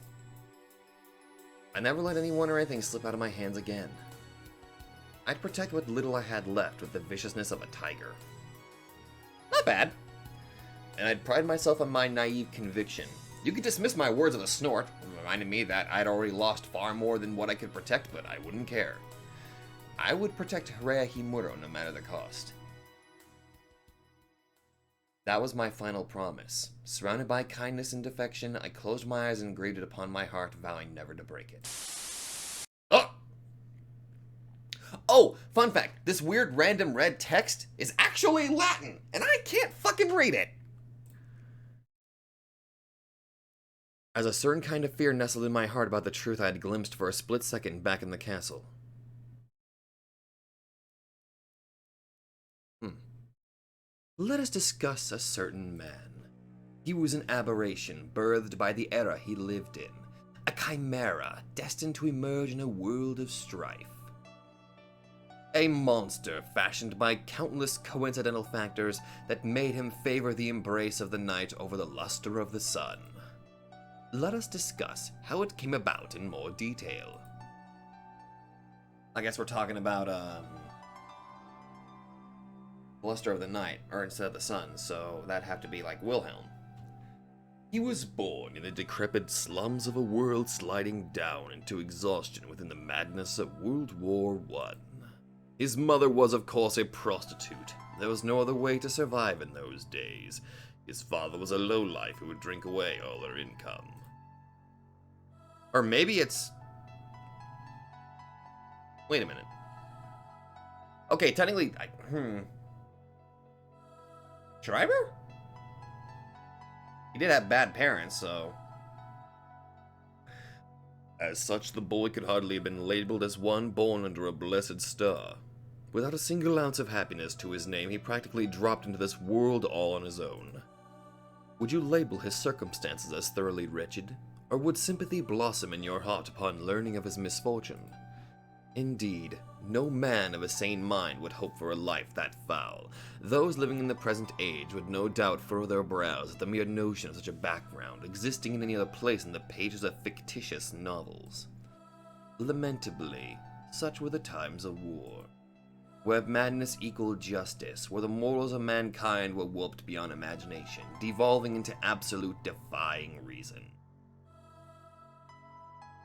I never let anyone or anything slip out of my hands again. I'd protect what little I had left with the viciousness of a tiger. Not bad. And I'd pride myself on my naive conviction. You could dismiss my words with a snort, reminding me that I'd already lost far more than what I could protect, but I wouldn't care. I would protect Irae Himuro no matter the cost. That was my final promise. Surrounded by kindness and affection, I closed my eyes and engraved it upon my heart, vowing never to break it. Oh, fun fact, this weird random red text is actually Latin, and I can't fucking read it! As a certain kind of fear nestled in my heart about the truth I had glimpsed for a split second back in the castle. Let us discuss a certain man. He was an aberration birthed by the era he lived in, a chimera destined to emerge in a world of strife. A monster fashioned by countless coincidental factors that made him favor the embrace of the night over the luster of the sun. Let us discuss how it came about in more detail. I guess we're talking about, luster of the night, or instead of the sun, so that'd have to be like Wilhelm. He was born in the decrepit slums of a world sliding down into exhaustion within the madness of World War I. His mother was, of course, a prostitute. There was no other way to survive in those days. His father was a lowlife who would drink away all her income. Or maybe it's... Wait a minute. Okay, technically... Schreiber? He did have bad parents, so... As such, the boy could hardly have been labeled as one born under a blessed star. Without a single ounce of happiness to his name, he practically dropped into this world all on his own. Would you label his circumstances as thoroughly wretched, or would sympathy blossom in your heart upon learning of his misfortune? Indeed, no man of a sane mind would hope for a life that foul. Those living in the present age would no doubt furrow their brows at the mere notion of such a background existing in any other place in the pages of fictitious novels. Lamentably, such were the times of war, where madness equaled justice, where the morals of mankind were warped beyond imagination, devolving into absolute defying reason.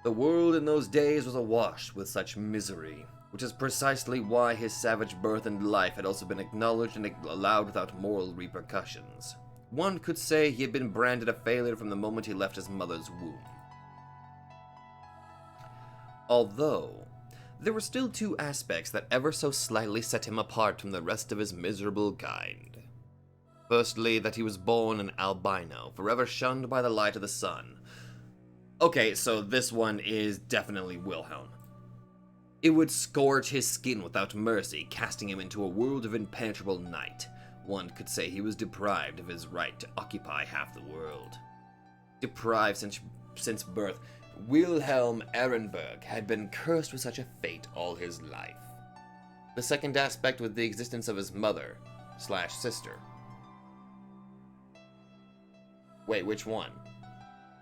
The world in those days was awash with such misery, which is precisely why his savage birth and life had also been acknowledged and allowed without moral repercussions. One could say he had been branded a failure from the moment he left his mother's womb. Although, there were still two aspects that ever so slightly set him apart from the rest of his miserable kind. Firstly, that he was born an albino, forever shunned by the light of the sun. Okay, so this one is definitely Wilhelm. It would scorch his skin without mercy, casting him into a world of impenetrable night. One could say he was deprived of his right to occupy half the world. Deprived since birth, Wilhelm Ehrenberg had been cursed with such a fate all his life. The second aspect was the existence of his mother/sister. Wait, which one?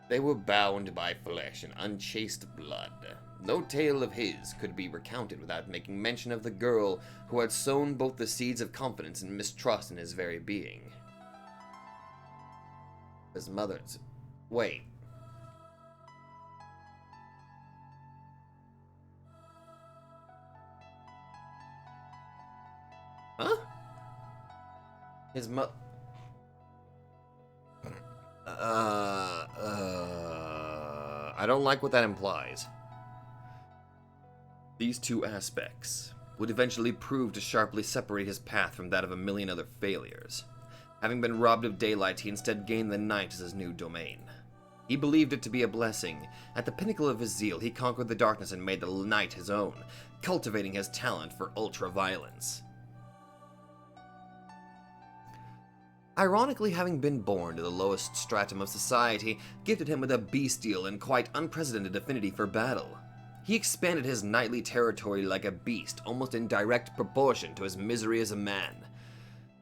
They were bound by flesh and unchaste blood. No tale of his could be recounted without making mention of the girl who had sown both the seeds of confidence and mistrust in his very being. His mother's... Wait. Huh? His I don't like what that implies. These two aspects would eventually prove to sharply separate his path from that of a million other failures. Having been robbed of daylight, he instead gained the night as his new domain. He believed it to be a blessing. At the pinnacle of his zeal, he conquered the darkness and made the night his own, cultivating his talent for ultra-violence. Ironically, having been born to the lowest stratum of society gifted him with a bestial and quite unprecedented affinity for battle. He expanded his knightly territory like a beast, almost in direct proportion to his misery as a man.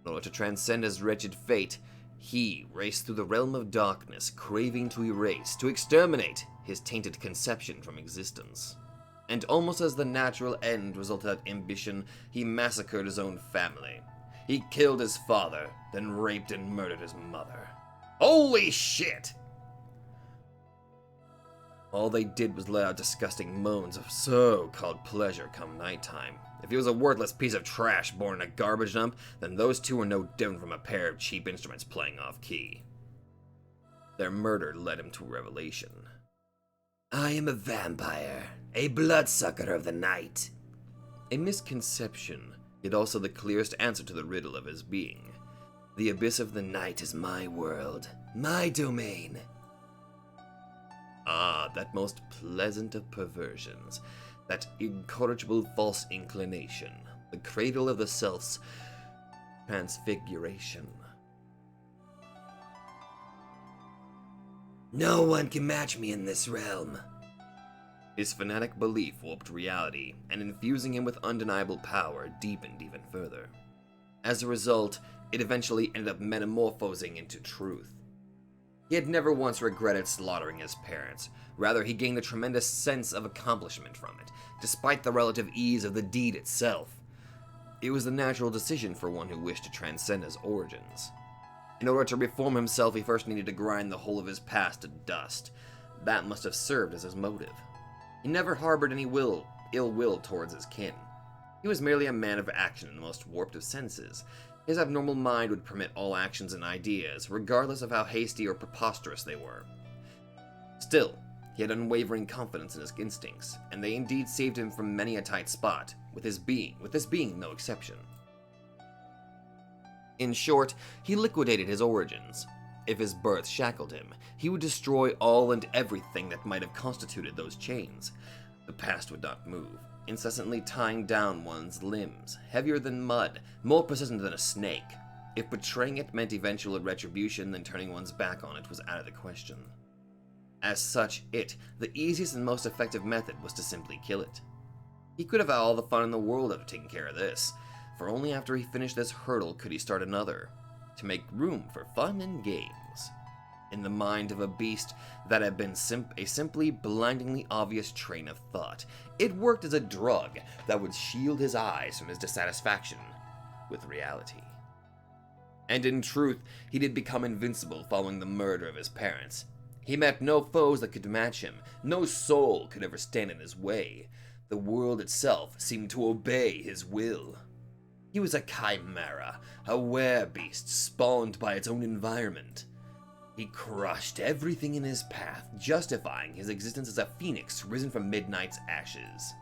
In order to transcend his wretched fate, he raced through the realm of darkness, craving to erase, to exterminate his tainted conception from existence. And almost as the natural end result of that ambition, he massacred his own family. He killed his father, then raped and murdered his mother. Holy shit! All they did was let out disgusting moans of so-called pleasure come nighttime. If he was a worthless piece of trash born in a garbage dump, then those two were no different from a pair of cheap instruments playing off-key. Their murder led him to a revelation. I am a vampire, a bloodsucker of the night. A misconception, yet also the clearest answer to the riddle of his being. The abyss of the night is my world, my domain. Ah, that most pleasant of perversions, that incorrigible false inclination, the cradle of the self's transfiguration. No one can match me in this realm. His fanatic belief warped reality, and infusing him with undeniable power deepened even further. As a result, it eventually ended up metamorphosing into truth. He had never once regretted slaughtering his parents. Rather, he gained a tremendous sense of accomplishment from it, despite the relative ease of the deed itself. It was the natural decision for one who wished to transcend his origins. In order to reform himself, he first needed to grind the whole of his past to dust. That must have served as his motive. He never harbored any ill will towards his kin. He was merely a man of action in the most warped of senses. His abnormal mind would permit all actions and ideas, regardless of how hasty or preposterous they were. Still, he had unwavering confidence in his instincts, and they indeed saved him from many a tight spot, with this being no exception. In short, he liquidated his origins. If his birth shackled him, he would destroy all and everything that might have constituted those chains. The past would not move, incessantly tying down one's limbs, heavier than mud, more persistent than a snake. If betraying it meant eventual retribution, then turning one's back on it was out of the question. As such, the easiest and most effective method was to simply kill it. He could have had all the fun in the world of taking care of this, for only after he finished this hurdle could he start another, to make room for fun and games. In the mind of a beast that had been a simply blindingly obvious train of thought, it worked as a drug that would shield his eyes from his dissatisfaction with reality. And in truth, he did become invincible following the murder of his parents. He met no foes that could match him, no soul could ever stand in his way. The world itself seemed to obey his will. He was a chimera, a werebeast spawned by its own environment. He crushed everything in his path, justifying his existence as a phoenix risen from midnight's ashes.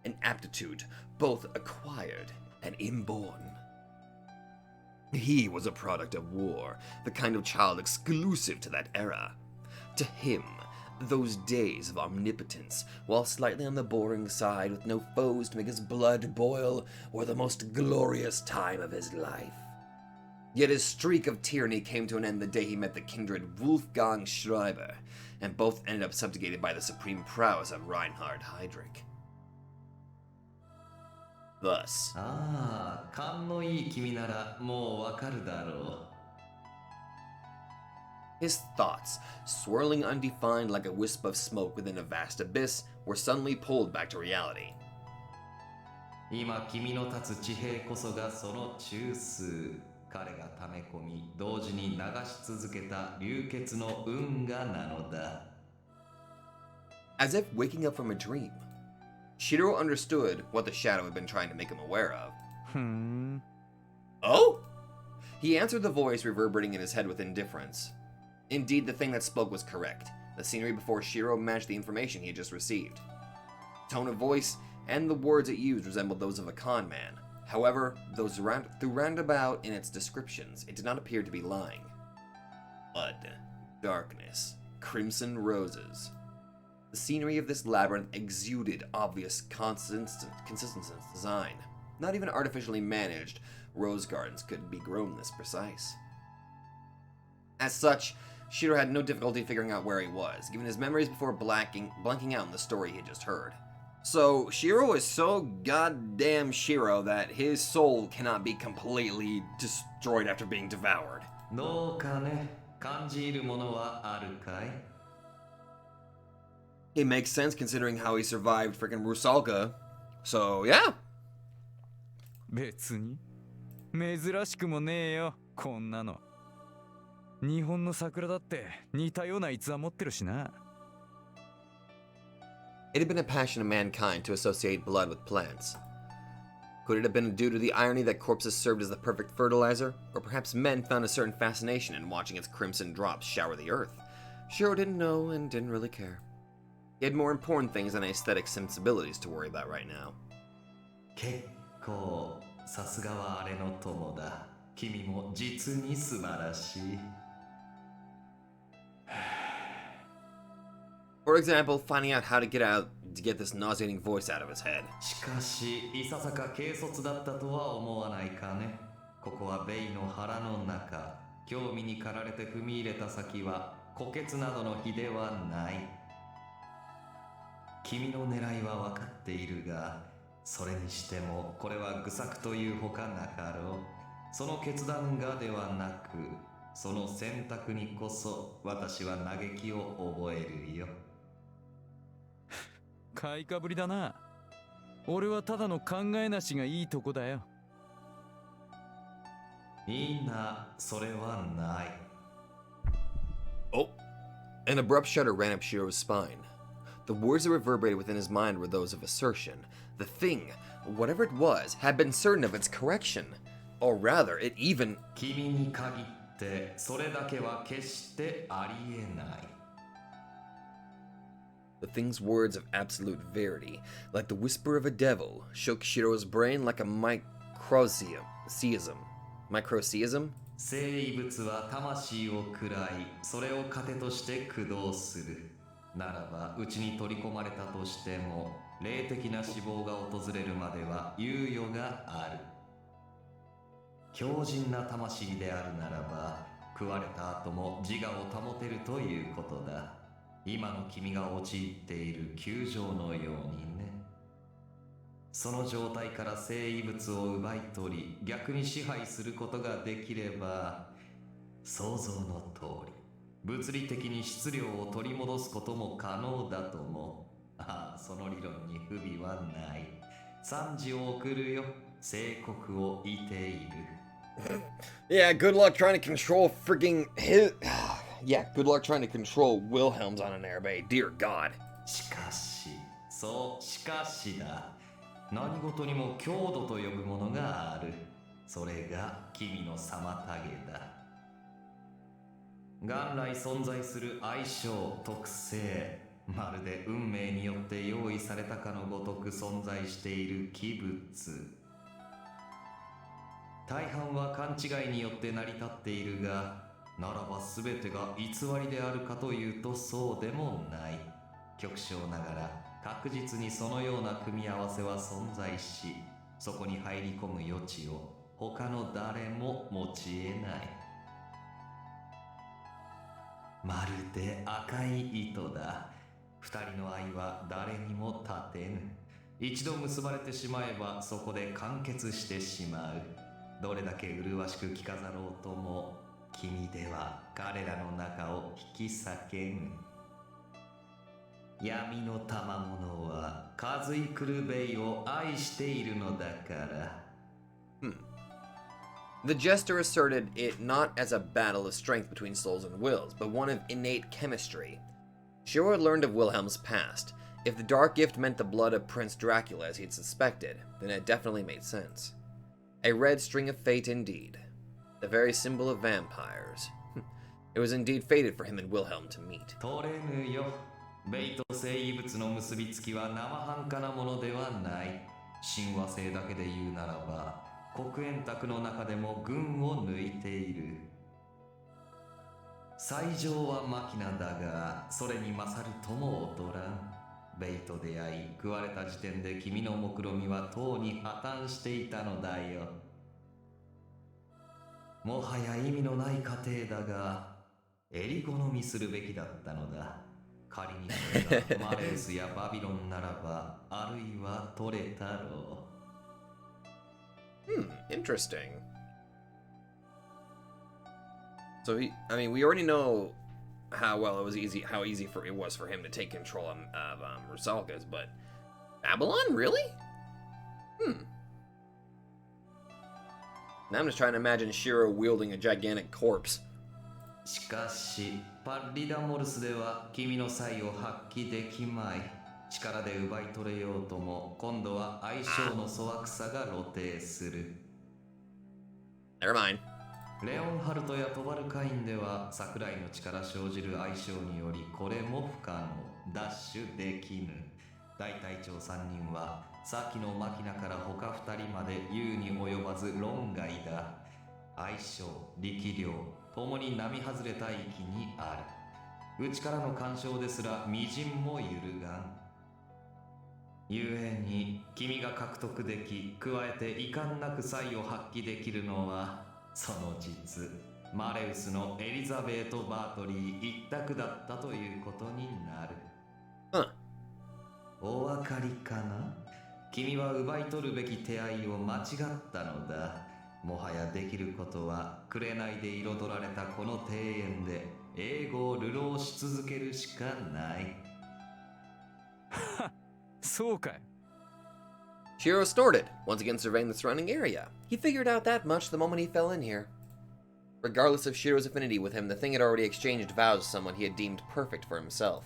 An aptitude both acquired and inborn. He was a product of war, the kind of child exclusive to that era. To him, those days of omnipotence, while slightly on the boring side with no foes to make his blood boil, were the most glorious time of his life. Yet his streak of tyranny came to an end the day he met the kindred Wolfgang Schreiber, and both ended up subjugated by the supreme prowess of Reinhard Heydrich. Thus, his thoughts, swirling undefined like a wisp of smoke within a vast abyss, were suddenly pulled back to reality. As if waking up from a dream, Shiro understood what the shadow had been trying to make him aware of. Oh? He answered the voice reverberating in his head with indifference. Indeed, the thing that spoke was correct. The scenery before Shiro matched the information he had just received. Tone of voice and the words it used resembled those of a con man. However, through roundabout in its descriptions, it did not appear to be lying. Blood, darkness, crimson roses. The scenery of this labyrinth exuded obvious consistency in design. Not even artificially managed rose gardens could be grown this precise. As such, Shiro had no difficulty figuring out where he was, given his memories before blanking out in the story he had just heard. So, Shiro is so goddamn Shiro that his soul cannot be completely destroyed after being devoured. It makes sense considering how he survived frickin' Rusalka. So, yeah. 別に珍しくもねえよこんなの日本の桜だって似たような逸話持ってるしな It had been a passion of mankind to associate blood with plants. Could it have been due to the irony that corpses served as the perfect fertilizer? Or perhaps men found a certain fascination in watching its crimson drops shower the earth? Shiro didn't know and didn't really care. He had more important things than aesthetic sensibilities to worry about right now. 結構さすがはあれの友だ君も実に素晴らしい For example, finding out how to get this nauseating voice out of his head. しかしいささか軽率だったとは思わないかねここはベイの腹の中興味に駆られて踏み入れた先は虎穴などの日ではない君の狙いは分かっているがそれにしてもこれは愚策というほかなかろうその決断がではなくその選択にこそ私は嘆きを覚えるよ買いかぶりだな俺はただの考えなしがいいとこだよいいなそれはない Oh! An abrupt shudder ran up Shiro's spine. The words that reverberated within his mind were those of assertion. The thing, whatever it was, had been certain of its correction. Or rather, it even... 君に限ってそれだけは決してありえない The thing's words of absolute verity, like the whisper of a devil, shook Shiro's brain like a microseism. Microseism? 生物は魂を喰らいそれを糧として駆動するならばうちに取り込まれたとしても霊的な死亡が訪れるまでは猶予がある強靭な魂であるならば食われた後も自我を保てるということだ今の君が陥っている窮状のようにねその状態から生異物を奪い取り逆に支配することができれば想像の通り物理的に質量を取り戻すことも可能だともああその理論に不備はない賛辞を送るよ聖国をいている Yeah, good luck trying to control frigging his... Yeah, good luck trying to control Wilhelm's on an airbay. Dear God. しかしそう、しかしだ。何事にも強度と呼ぶものがある。それが君の妨げだ。元来存在する相性、特性、まるで運命によって用意されたかのごとく存在している器物。大半は勘違いによって成り立っているが、ならば全てが偽りであるかというとそうでもない。極小ながら確実にそのような組み合わせは存在し、そこに入り込む余地を他の誰も持ち得ない。まるで赤い糸だ。二人の愛は誰にも立てぬ。一度結ばれてしまえばそこで完結してしまう。どれだけ麗しく着飾ろうとも、君では彼らの中を引き裂けぬ。闇の賜物は数いくるべいを愛しているのだから。The jester asserted it not as a battle of strength between souls and wills, but one of innate chemistry. Shiro had learned of Wilhelm's past. If the dark gift meant the blood of Prince Dracula as he'd suspected, then it definitely made sense. A red string of fate indeed. The very symbol of vampires. It was indeed fated for him and Wilhelm to meet. 取れぬよ。ベイと生異物の結びつきは生半可なものではない。親和性だけで言うならば、黒煙卓の中でも群を抜いている。最上はマキナだが、それに勝るとも劣らん。ベイと出会い、食われた時点で君の目論みはとうに破綻していたのだよ。もはや意味のない過程だが、襟好みするべきだったのだ。仮にそれがマレウスやバビロンならば、あるいは取れたろう。Interesting. So we already know how easy it was for him to take control of Rusalka's, but Babylon, really? Now I'm just trying to imagine Shiro wielding a gigantic corpse. しかし、パッリダモルスでは君の才を発揮できまい。力で奪い取れようとも、今度は相性の粗悪さが露呈する。Never mind. レオンハルトやトバルカインでは桜井の力生じる相性によりこれも不可能、ダッシュできぬ。大隊長3人は先のマキナから他2人まで優に及ばず論外だ。相性、力量ともに並外れた域にある。内からの干渉ですら微塵も揺るがん。ゆえに君が獲得でき、加えて遺憾なく才を発揮できるのはその実、マレウスのエリザベート・バートリー一択だったということになる。お分かりかな？君は奪い取るべき手合いを間違ったのだ。もはやできることは、紅で彩られたこの庭園で英語を流浪し続けるしかない。そうかい。Shiro snorted, once again surveying the surrounding area. He figured out that much the moment he fell in here. Regardless of Shiro's affinity with him, the thing had already exchanged vows with someone he had deemed perfect for himself.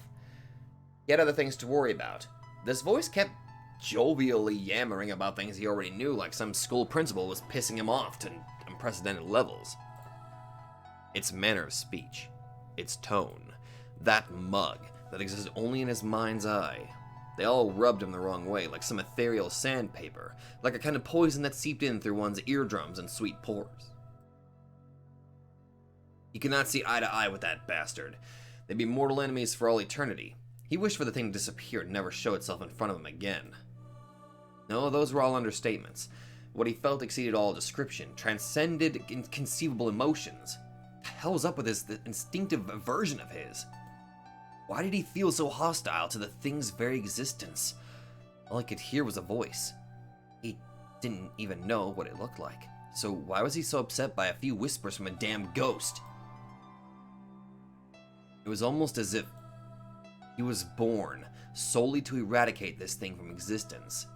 He had other things to worry about. This voice kept jovially yammering about things he already knew, like some school principal was pissing him off to unprecedented levels. Its manner of speech, its tone, that mug that existed only in his mind's eye. They all rubbed him the wrong way, like some ethereal sandpaper, like a kind of poison that seeped in through one's eardrums and sweet pores. He could not see eye to eye with that bastard. They'd be mortal enemies for all eternity. He wished for the thing to disappear and never show itself in front of him again. No, those were all understatements. What he felt exceeded all description, transcended inconceivable emotions. What the hell was up with this instinctive aversion of his? Why did he feel so hostile to the thing's very existence? All he could hear was a voice. He didn't even know what it looked like. So why was he so upset by a few whispers from a damn ghost? It was almost as if he was born solely to eradicate this thing from existence.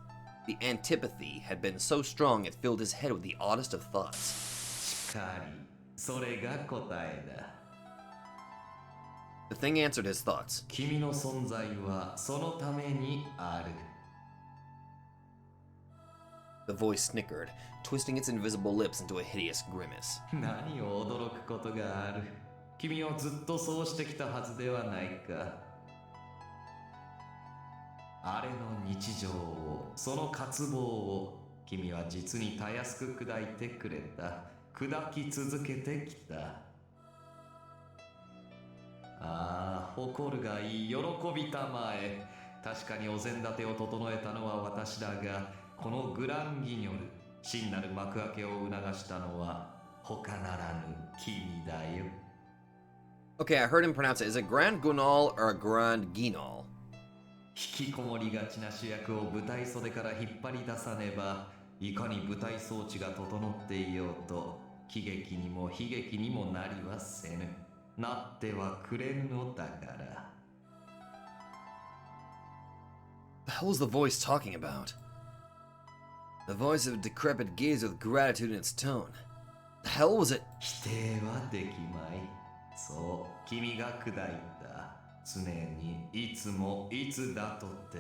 The antipathy had been so strong it filled his head with the oddest of thoughts. しかり、それが答えだ。The thing answered his thoughts. 君の存在はそのためにある。 The voice snickered, twisting its invisible lips into a hideous grimace. 何を驚くことがある。君はずっとそうしてきたはずではないか。あれの日常を、その渇望を、君は実にたやすく砕いてくれた。砕き続けてきた。ああ、誇るがいい、喜びたまえ。確かにお膳立てを整えたのは私だが、このグランギニョル、真なる幕開けを促したのは他ならぬ君だよ。Okay, I heard him pronounce it. Is it Grand Gunal or Grand Guinal? 引きこもりがちな主役を舞台袖から引っ張り出さねば、いかに舞台装置が整っていようと、喜劇にも悲劇にもなりはせぬ。なってはくれぬのだから。The hell was the voice talking about? The voice of a decrepit geese with gratitude in its tone. The hell was it? 否定はできまい。そう、君が砕いた。常に、いつも、いつだとって。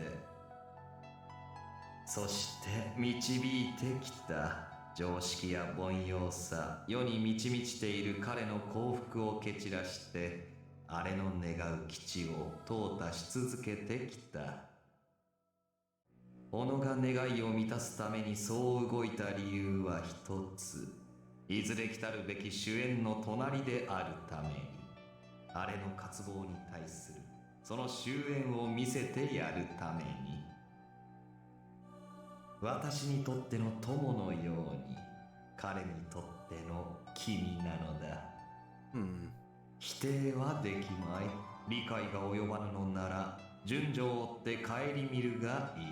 そして導いてきた。常識や凡庸さ、世に満ち満ちている彼の幸福を蹴散らして、あれの願う基地を淘汰し続けてきた。己が願いを満たすためにそう動いた理由は一つ。いずれ来たるべき主演の隣であるために、あれの渇望に対するその終焉を見せてやるために、私にとっての友のように、彼にとっての君なのだ。否定はできまい。理解が及ばぬのなら、順序を追って顧みるがいい。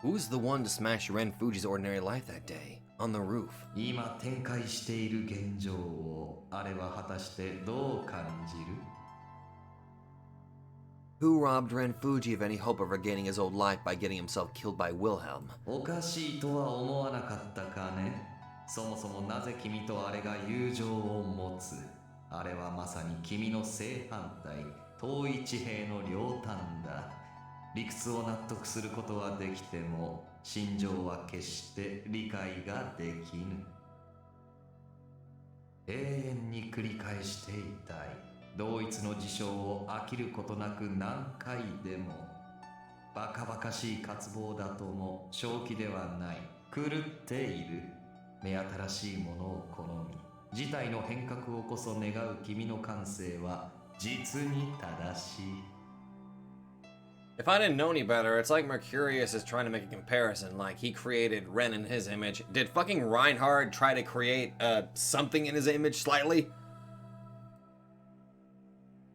Who's the one to smash Ren Fuji's ordinary life that day? On the roof. 今展開している現状を、あれは果たしてどう感じる？ Who robbed Ren Fuji of any hope of regaining his old life by getting himself killed by Wilhelm? おかしいとは思わなかったかね。そもそもなぜ君とあれが友情を持つ？あれはまさに君の正反対、遠い地平の両端だ。理屈を納得することはできても、心情は決して理解ができぬ。永遠に繰り返していたい。同一の事象を飽きることなく何回でも。バカバカしい渇望だとも正気ではない。狂っている。目新しいものを好み、事態の変革をこそ願う君の感性は実に正しい。If I didn't know any better, it's like Mercurius is trying to make a comparison, like he created Ren in his image. Did fucking Reinhard try to create something in his image slightly?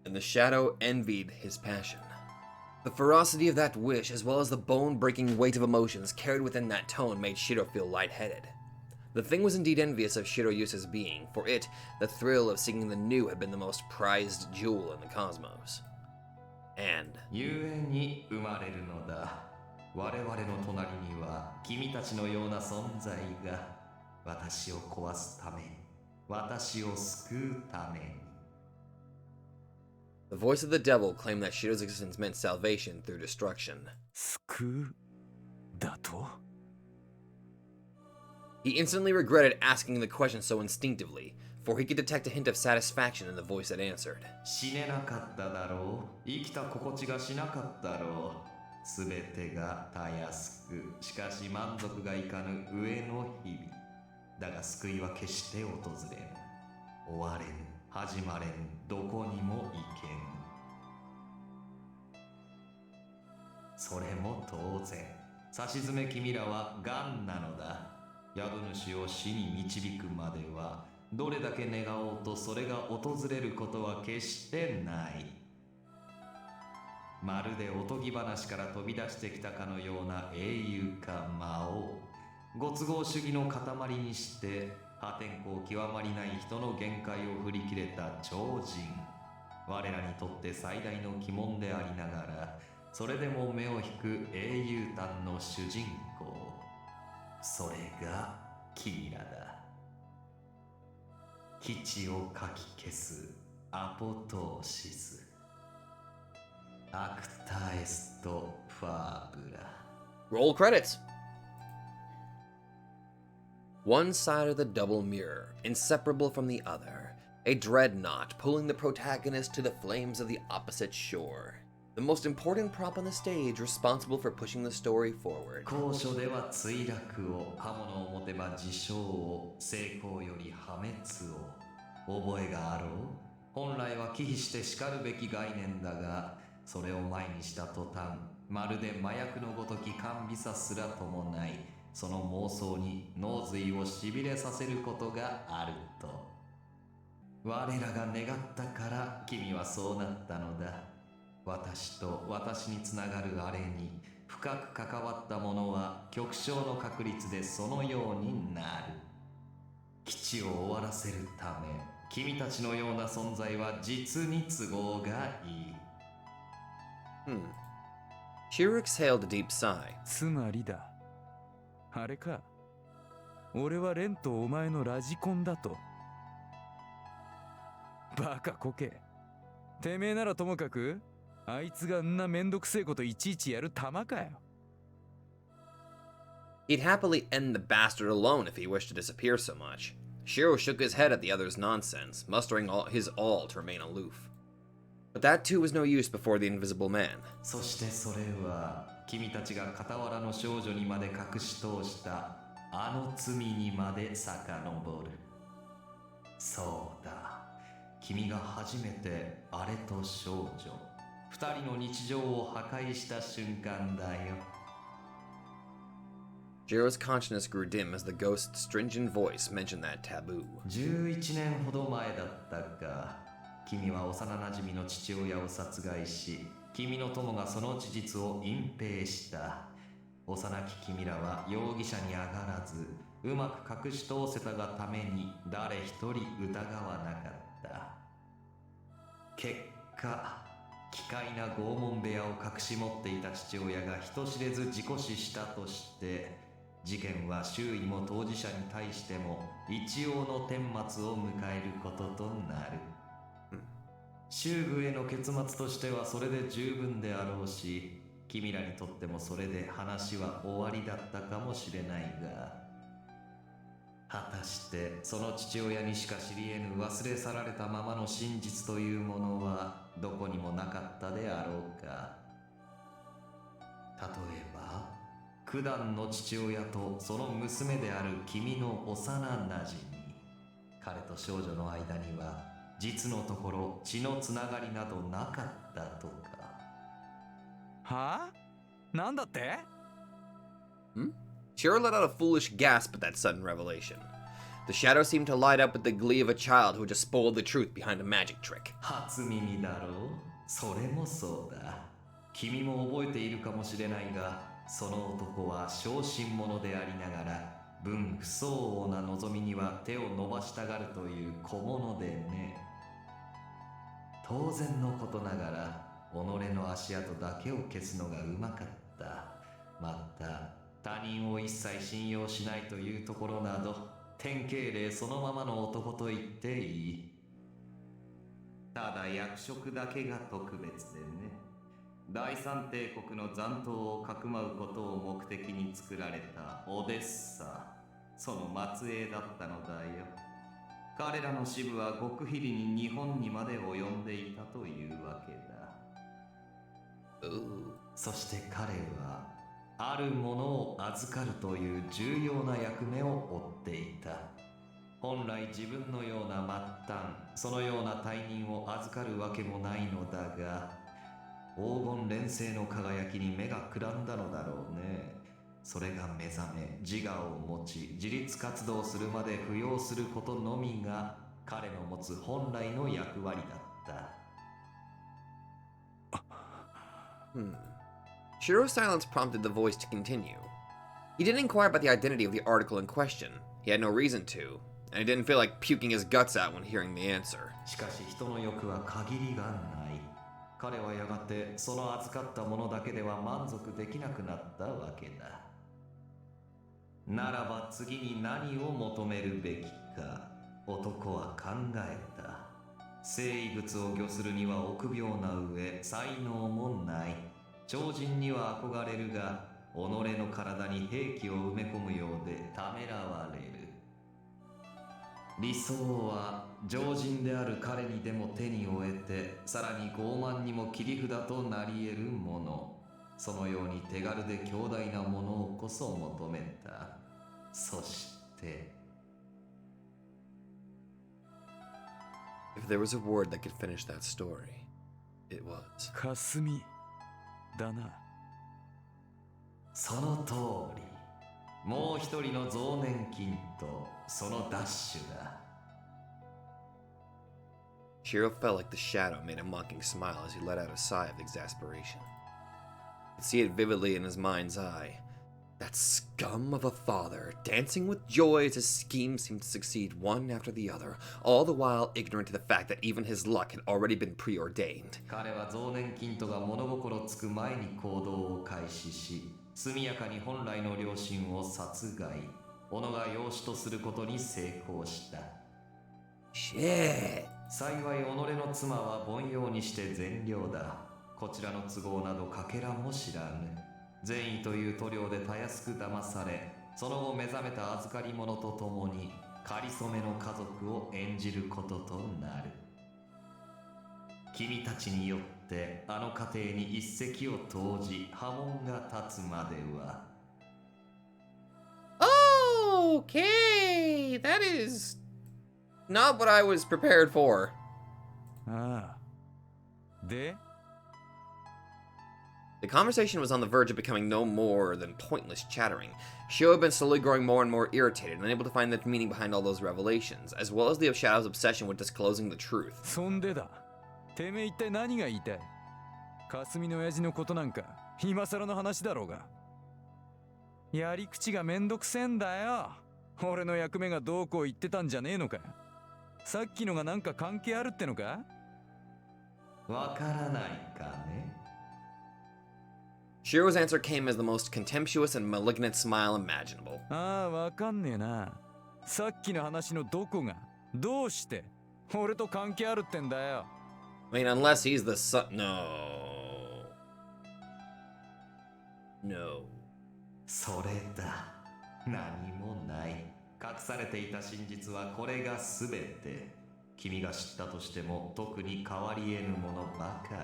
And the shadow envied his passion. The ferocity of that wish, as well as the bone-breaking weight of emotions carried within that tone, made Shiro feel lightheaded. The thing was indeed envious of Shiroyusa's being. For it, the thrill of seeking the new had been the most prized jewel in the cosmos. And 故に生まれるのだ。我々の隣には君たちのような存在が、私を壊すために、私を救うために。the voice of the devil claimed that Shiro's existence meant salvation through destruction. 救うだと？ He instantly regretted asking the question so instinctively, for he could detect a hint of satisfaction in the voice that answered. 死ねなかっただろう。生きた心地がしなかったろう。すべてがたやすく、しかし満足がいかぬ上の日々。だが救いは決して訪れぬ。終われぬ、始まれぬ、どこにも行けぬ。それも当然。さしずめ君らは癌なのだ。宿主を死に導くまでは、どれだけ願おうとそれが訪れることは決してない。まるでおとぎ話から飛び出してきたかのような英雄か魔王。ご都合主義の塊にして、破天荒極まりない人の限界を振り切れた超人。我らにとって最大の鬼門でありながら、それでも目を引く英雄譚の主人公。それが君らだ。基地をかき消すアポトーシス。アクタエスト・ファーブラ。 Roll credits. One side of the double mirror, inseparable from the other, a dreadnought pulling the protagonist to the flames of the opposite shore. The most important prop on the stage responsible for pushing the story forward. 高所では墜落を、刃物を持てば自傷を、成功より破滅を。覚えがあろう。本来は忌避してしかるべき概念だが、それを前にした途端、まるで麻薬のごとき甘美さすら伴い、その妄想に脳髄をしびれさせることがあると。我らが願ったから君はそうなったのだ。私と私につながるあれに深く関わった者は極小の確率でそのようになる。基地を終わらせるため、君たちのような存在は実に都合がいい。Shiro exhaled a deep sigh. つまりだ。あれか。俺はレンとお前のラジコンだと。バカこけ。てめえならともかく、あいつがんなめんどくせえこといちいちやる玉かよ。He'd happily end the bastard alone if he wished to disappear so much. Shiro shook his head at the other's nonsense, mustering his all to remain aloof. But that too was no use before the invisible man. そしてそれは君たちが傍らの少女にまで隠し通したあの罪にまで遡る。そうだ、君が初めてあれと少女二人の日常を破壊した瞬間だよ。Jiro's consciousness grew dim as the ghost's stringent voice mentioned that taboo. 11年ほど前だったか、君は幼なじみの父親を殺害し、君の友がその事実を隠蔽した。幼き君らは容疑者に上がらず、うまく隠し通せたがために誰一人疑わなかった。結果、奇怪な拷問部屋を隠し持っていた父親が人知れず事故死したとして、事件は周囲も当事者に対しても一応の顛末を迎えることとなる。周具への結末としてはそれで十分であろうし、君らにとってもそれで話は終わりだったかもしれないが、果たしてその父親にしか知り得ぬ忘れ去られたままの真実というものはどこにもなかったであろうか。例えば九段の父親とその娘である君の幼なじみ、彼と少女の間には実のところ血のつながりなどなかったとか。はあ？なんだって？ Shiro let out a foolish gasp at that sudden revelation. The shadow seemed to light up with the glee of a child who had just spoiled the truth behind a magic trick. 初耳だろう？それもそうだ。君も覚えているかもしれないが、その男は小心者でありながら分不相応な望みには手を伸ばしたがるという小物でね。当然のことながら己の足跡だけを消すのがうまかった。また他人を一切信用しないというところなど典型例そのままの男と言っていい。ただ役職だけが特別でね。第三帝国の残党をかくまうことを目的に作られたオデッサ、その末裔だったのだよ。彼らの支部は極秘裏に日本にまで及んでいたというわけだ。そして彼はあるものを預かるという重要な役目を負っていた。本来自分のような末端、そのような大任を預かるわけもないのだが、黄金連星の輝きに目がくらんだのだろうね。それが目覚め、自我を持ち、自立活動するまで扶養することのみが彼の持つ本来の役割だった。Shiro's silence prompted the voice to continue. He didn't inquire about the identity of the article in question. He had no reason to, and he didn't feel like puking his guts out when hearing the answer. しかし人の欲は限りがない。彼はやがてその預かったものだけでは満足できなくなったわけだ。ならば次に何を求めるべきか。男は考えた。生物を御するには臆病な上、才能もない。超人には憧れるが、己の体に兵器を埋め込むようでためらわれる。理想は常人である彼にでも手に負えて、さらに傲慢にも切り札となり得るもの。そのように手軽で強大なものをこそ求めた。そしてIf there was a word that could finish that story, it was 霞だな。その通り。もう一人の増年金とそのダッシュだ。Shiro felt like the shadow made a mocking smile as he let out a sigh of exasperation. He could see it vividly in his mind's eye. That scum of a father, dancing with joy as his schemes seemed to succeed one after the other, all the while ignorant of the fact that even his luck had already been preordained. 彼は増年金とが物心つく前に行動を開始し、速やかに本来の両親を殺害、己が養子とすることに成功した。Shit. 幸い己の妻は凡庸にして善良だ。こちらの都合などかけらも知らぬ。善意という塗料でたやすく騙され、その後目覚めた預かり物とともにかりそめの家族を演じることとなる。君たちによってあの家庭に一石を投じ波紋が立つまでは。Okay, that is not what I was prepared for. ああ。で The conversation was on the verge of becoming no more than pointless chattering. Shio had been slowly growing more and more irritated, unable to find the meaning behind all those revelations, as well as the Shadow's obsession with disclosing the truth. そんでだ。てめえ一体何が言いたい？霞の親父のことなんか今更の話だろうが。やり口がめんどくせえんだよ。俺の役目がどうこう言ってたんじゃねえのか。さっきのがなんか関係あるってのか？わからないかね。Shiro's answer came as the most contemptuous and malignant smile imaginable. ああ、わかんねえな。さっきの話のどこが、どうして俺と関係あるってんだよ。I mean, unless he's the son. No. No. それだ。何もない。隠されていた真実はこれが全て。君が知ったとしても特に変わり得ぬものばかり。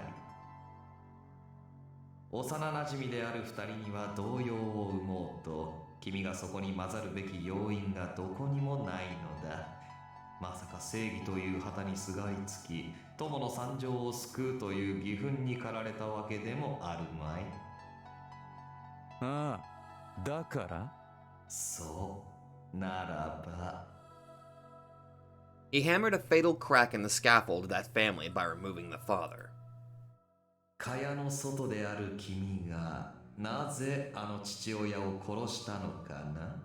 幼なじみである二人には動揺を生もうと、君がそこに混ざるべき要因がどこにもないのだ。まさか正義という旗にすがりつき、友の惨状を救うという義憤に駆られたわけでもあるまい。ああ、だからそう、ならば。He hammered a fatal crack in the scaffold of that family by removing the father. 蚊帳の外である君がなぜあの父親を殺したのかな？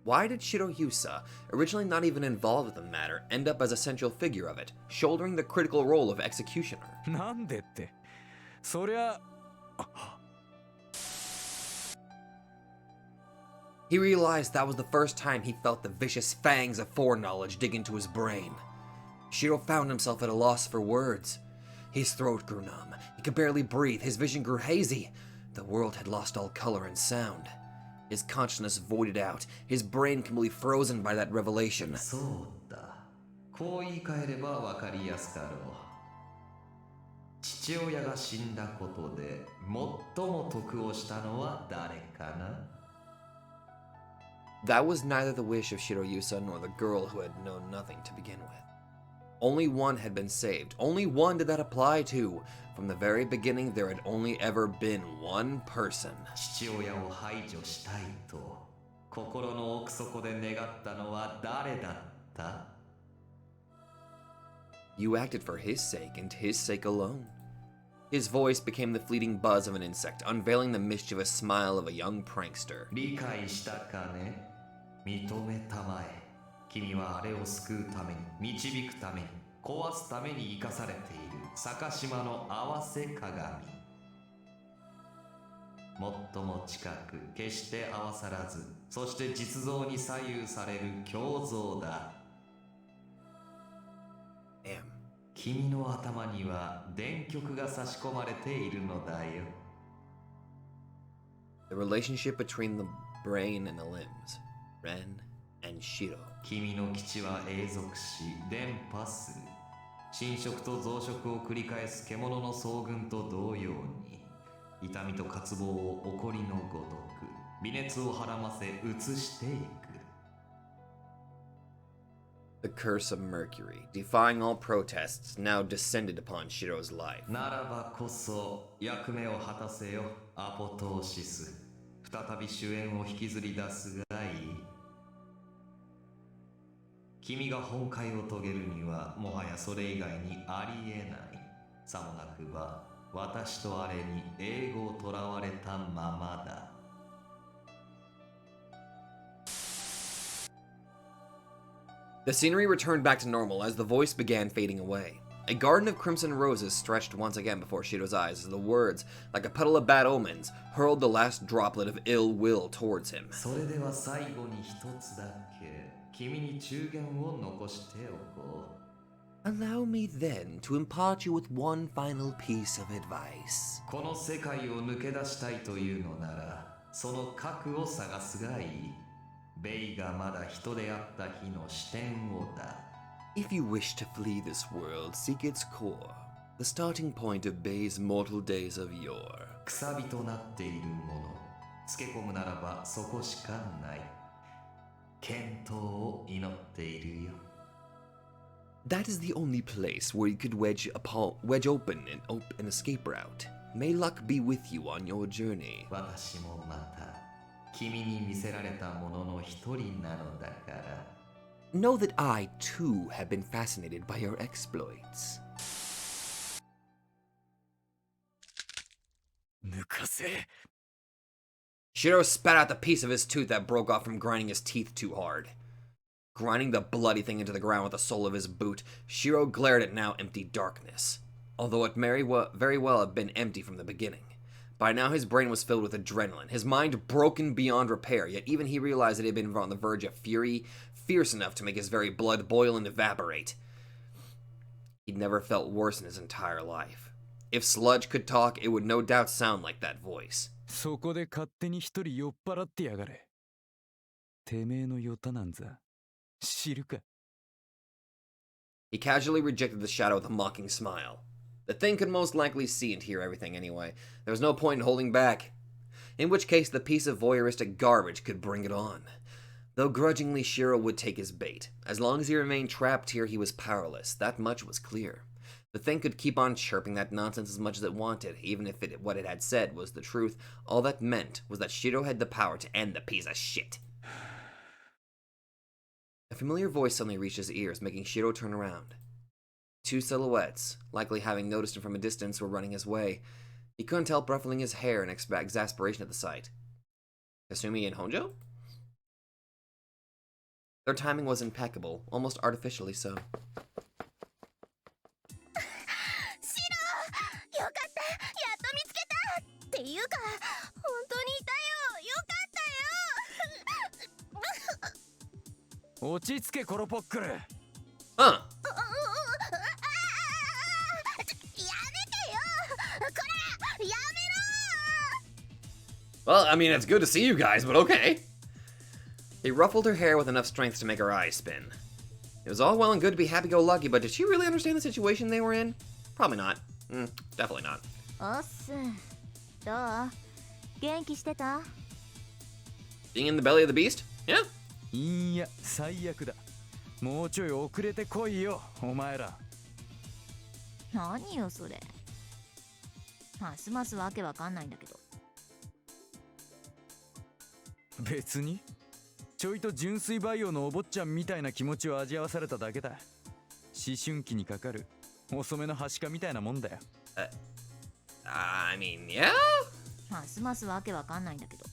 Why did Shiroyusa, originally not even involved with the matter, end up as a central figure of it, shouldering the critical role of executioner? なんでって、そりゃ。He realized that was the first time he felt the vicious fangs of foreknowledge dig into his brain. Shiro found himself at a loss for words. His throat grew numb. He could barely breathe. His vision grew hazy. The world had lost all color and sound. His consciousness voided out. His brain completely frozen by that revelation. そうだ。こう言い換えればわかりやすかろう。父親が死んだことで最も得をしたのは誰かな？ That was neither the wish of Shiroyusa nor the girl who had known nothing to begin with. Only one had been saved. Only one did that apply to. From the very beginning, there had only ever been one person. 父親を排除したいと心の奥底で願ったのは誰だった？ You acted for his sake and his sake alone. His voice became the fleeting buzz of an insect, unveiling the mischievous smile of a young prankster. 理解したかね？認めたまえ。君はあれを救うために、導くために、壊すために生かされている坂島の合わせ鏡。最も近く、決して合わさらず、そして実像に左右される胸像だ。Damn. 君の頭には電極が差し込まれているのだよ。The relationship between the brain and the limbs. Ren and Shiro. 君の基地は永続し、伝播する。侵食と増殖を繰り返す獣の総群と同様に、痛みと渇望を起こりのごとく、微熱をはらませ移していく。The curse of Mercury, defying all protests, now descended upon Shiro's life. ならばこそ役目を果たせよ、アポトーシス。再び主演を引きずり出すがいい。君が本懐を遂げるにはもはやそれ以外にありえない。さもなくば私とあれに英語をとらわれたままだ。The scenery returned back to normal as the voice began fading away. A garden of crimson roses stretched once again before Shiro's eyes as the words, like a puddle of bad omens, hurled the last droplet of ill will towards him. それでは最後に一つだけ君に中言を残しておこう。Allow me then to impart you with one final piece of advice. この世界を抜け出したいというのなら、その核を探すがいい。ベイがまだ人であった日の視点をだ。If you wish to flee this world, seek its core, the starting point of Bay's mortal days of yore. くさびとなっているもの、つけ込むならばそこしかない。健闘を祈っているよ。That is the only place where you could wedge open an escape route. May luck be with you on your journey. 私もまた君に見せられたものの一人なのだから。Know that I, too, have been fascinated by your exploits. 抜かせ。 Shiro spat out the piece of his tooth that broke off from grinding his teeth too hard. Grinding the bloody thing into the ground with the sole of his boot, Shiro glared at now empty darkness. Although it very well have been empty from the beginning. By now his brain was filled with adrenaline, his mind broken beyond repair, yet even he realized that he had been on the verge of fury, fierce enough to make his very blood boil and evaporate. He'd never felt worse in his entire life. If sludge could talk, it would no doubt sound like that voice. そこで勝手に一人酔っ払ってやがれ。てめえのヨタなんざ知るか。 He casually rejected the shadow with a mocking smile. The thing could most likely see and hear everything anyway. There was no point in holding back. In which case, the piece of voyeuristic garbage could bring it on. Though grudgingly, Shiro would take his bait. As long as he remained trapped here, he was powerless. That much was clear. The thing could keep on chirping that nonsense as much as it wanted, even if what it had said was the truth. All that meant was that Shiro had the power to end the piece of shit. A familiar voice suddenly reached his ears, making Shiro turn around. Two silhouettes, likely having noticed him from a distance, were running his way. He couldn't help ruffling his hair in exasperation at the sight. Kasumi and Honjo? Their timing was impeccable, almost artificially so. 落ち着けコロポックル。Huh. Well, I mean, it's good to see you guys, but okay. He ruffled her hair with enough strength to make her eyes spin. It was all well and good to be happy-go-lucky, but did she really understand the situation they were in? Probably not. Definitely not. おっす。どう？元気してた？ Being in the belly of the beast? Yeah. いや、最悪だ。もうちょい遅れてこいよ、お前ら。何よそれ。ますますわけわかんないんだけど。別にちょいと純粋バイオのお坊ちゃんみたいな気持ちを味わわされただけだ。思春期にかかる遅めのはしかみたいなもんだよ。I mean, yeah? ますますわけわかんないんだけど。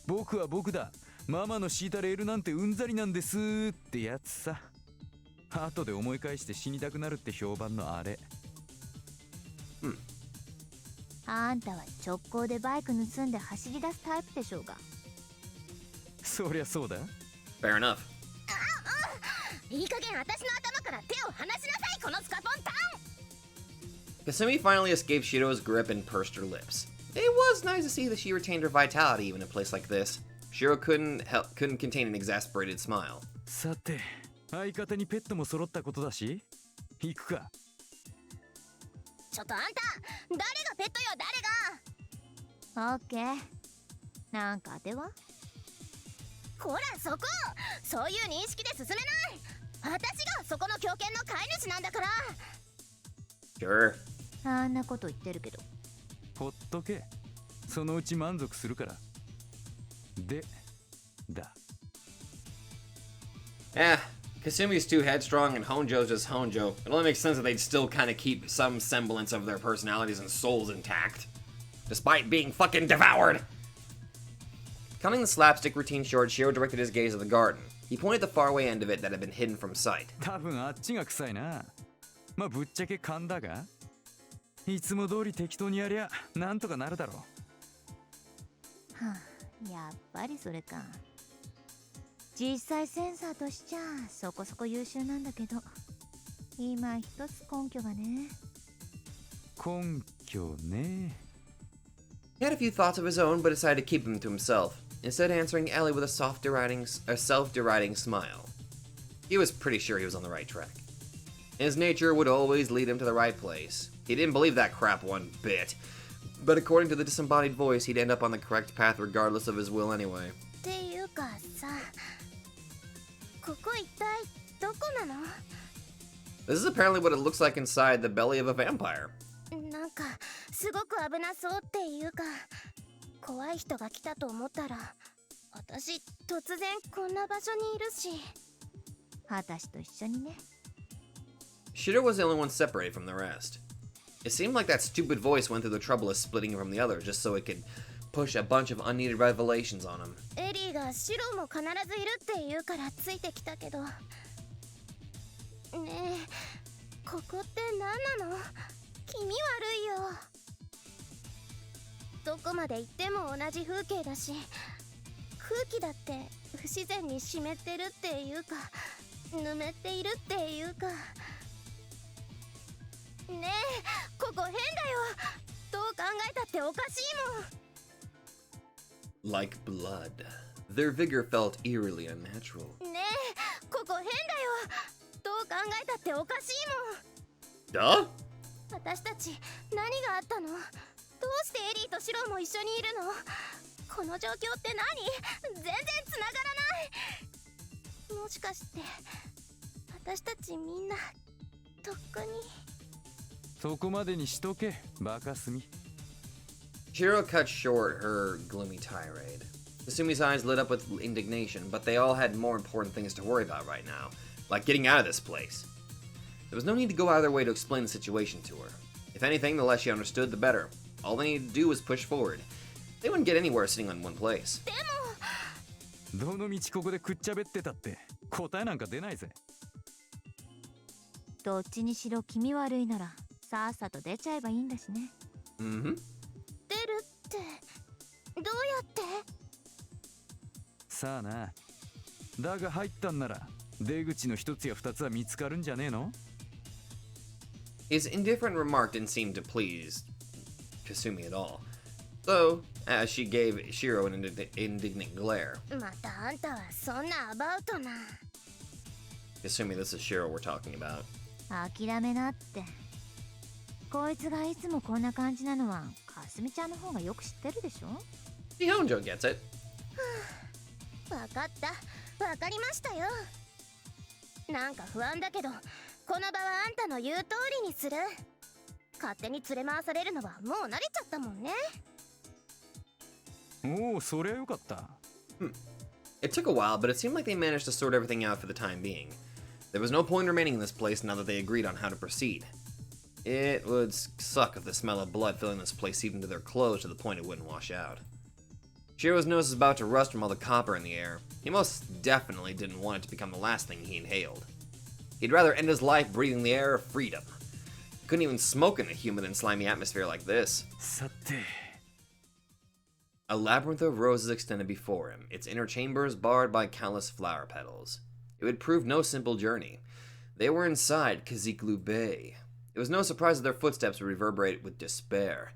僕は僕だ。ママの敷いたレールなんてうんざりなんですってやつさ。後で思い返して死にたくなるって評判のあれ。あんたは直行でバイク盗んで走り出すタイプでしょうが。そりゃそうだ。 Fair enough. いい加減私の頭から手を離しなさい、このスカポンタン。 Kasumi finally escaped Shiro's grip and pursed her lips. It was nice to see that she retained her vitality even in a place like this. Shiro couldn't contain an exasperated smile. さて相方にペットも揃ったことだし行くか。ちょっとあんた、誰がペットよ、誰が。オッケー。なんか当ては。こらそこ、そういう認識で進めない。私がそこの狂犬の飼い主なんだから。 Sure. あんなこと言ってるけど。ほっとけ、そのうち満足するから。でだ。Kasumi's too headstrong and Honjo's just Honjo. It only makes sense that they'd still kind of keep some semblance of their personalities and souls intact, despite being fucking devoured. Coming the slapstick routine short, Shiro directed his gaze at the garden. He pointed the faraway end of it that had been hidden from sight. 多分あっちが臭いな。まあぶっちゃけ勘だが、いつも通り適当にやりゃなんとかなるだろう。はあ、やっぱりそれか。実際センサーとしちゃそこそこ優秀なんだけど、今一つ根拠がね。根拠ね。 He had a few thoughts of his own, but decided to keep them to himself, instead answering Ellie with a self-deriding smile. He was pretty sure he was on the right track. His nature would always lead him to the right place. He didn't believe that crap one bit, but according to the disembodied voice, he'd end up on the correct path regardless of his will anyway. っていうかさ、ここ一体どこなの？ This is apparently what it looks like inside the belly of a vampire. なんかすごく危なそうっていうか、怖い人が来たと思ったら、私突然こんな場所にいるし、私と一緒にね。 Shiro was the only one separated from the rest. It seemed like that stupid voice went through the trouble of splitting him from the others just so it could push a bunch of unneeded revelations on him. エリーがシロも必ずいるって言うからついてきたけど。ねえ、ここって何なの？気味悪いよ。どこまで行っても同じ風景だし、空気だって不自然に湿ってるっていうか、ぬめっているっていうか。ねえ、ここ変だよ。どう考えたっておかしいもん。 Like blood. Their vigor felt eerily unnatural. ねえ、ここ変だよ。どう考えたっておかしいもん。 Duh? 私たち何があったの？どうしてエリーとシロも一緒にいるの？この状況って何？全然つながらない。もしかして私たちみんなとっくに。そこまでにしとけ、バカスミ。 Shiro cut short her gloomy tirade. Kasumi's eyes lit up with indignation, but they all had more important things to worry about right now, like getting out of this place. There was no need to go out of their way to explain the situation to her. If anything, the less she understood, the better. All they needed to do was push forward. They wouldn't get anywhere sitting on one place. どの道ここでくっちゃべってたって答えなんか出ないぜ。どっちにしろ気味悪いならさっさと出ちゃえばいいんだしね。Mm-hmm. 出るってどうやって？さあな。だが入ったんなら出口の一つや二つは見つかるんじゃねえの？ His indifferent remark didn't seem to please Kasumi at all. So, as she gave Shiro an indignant glare. またあんたはそんなアバウトな。 Assuming this is Shiro we're talking about. 諦めなって。こいつがいつもこんな感じなのはかすみちゃんの方がよく知ってるでしょ？ Honjo gets it. わかった、わかりましたよ。なんか不安だけど、この場はあんたの言う通りにする。勝手に連れ回されるのはもう慣れちゃったもんね。おお、そりゃよかった。It took a while, but it seemed like they managed to sort everything out for the time being. There was no point remaining in this place now that they agreed on how to proceed. It would suck if the smell of blood filling this place seeped into their clothes to the point it wouldn't wash out. Shiro's nose was about to rust from all the copper in the air. He most definitely didn't want it to become the last thing he inhaled. He'd rather end his life breathing the air of freedom. Couldn't even smoke in a humid and slimy atmosphere like this. さて A labyrinth of roses extended before him, its inner chambers barred by countless flower petals. It would prove no simple journey. They were inside Kaziklu Bay. It was no surprise that their footsteps would reverberate with despair.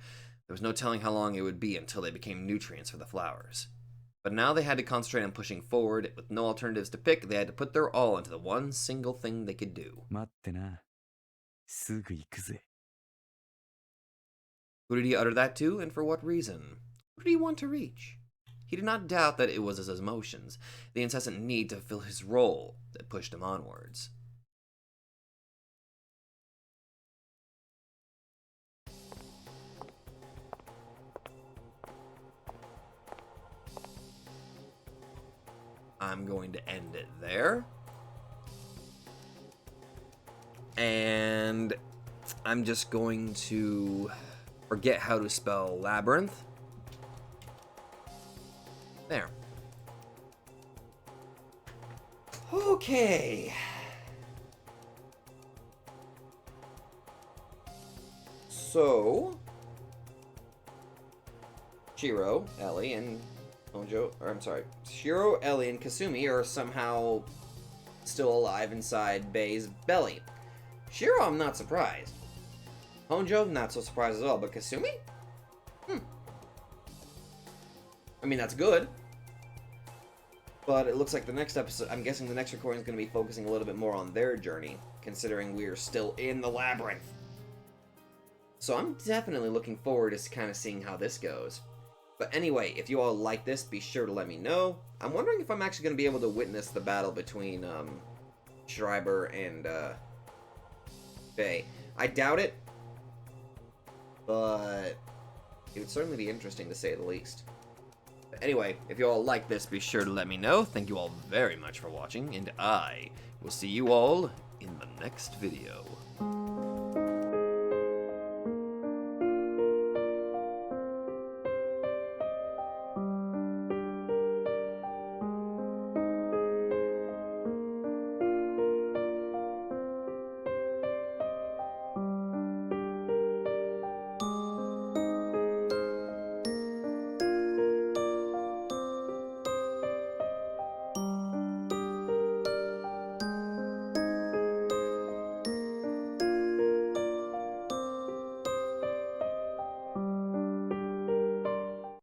There was no telling how long it would be until they became nutrients for the flowers. But now they had to concentrate on pushing forward. With no alternatives to pick, they had to put their all into the one single thing they could do. 待ってなすぐ行くぜ Who did he utter that to, and for what reason? Who did he want to reach? He did not doubt that it was his emotions, the incessant need to fulfill his role, that pushed him onwards. I'm going to end it there. And I'm just going to forget how to spell labyrinth. There. Okay. So, Shiro, Ellie, and Shiro, Ellie, and Kasumi are somehow still alive inside Bei's belly. Shiro, I'm not surprised. Honjo, not so surprised at all, but Kasumi? I mean, that's good. But it looks like the next episode, I'm guessing the next recording is going to be focusing a little bit more on their journey, considering we're still in the labyrinth. So I'm definitely looking forward to kind of seeing how this goes. But anyway, if you all like this, be sure to let me know. I'm wondering if I'm actually going to be able to witness the battle between Schreiber and Bei. I doubt it, but it would certainly be interesting to say the least. But anyway, if you all like this, be sure to let me know. Thank you all very much for watching, and I will see you all in the next video.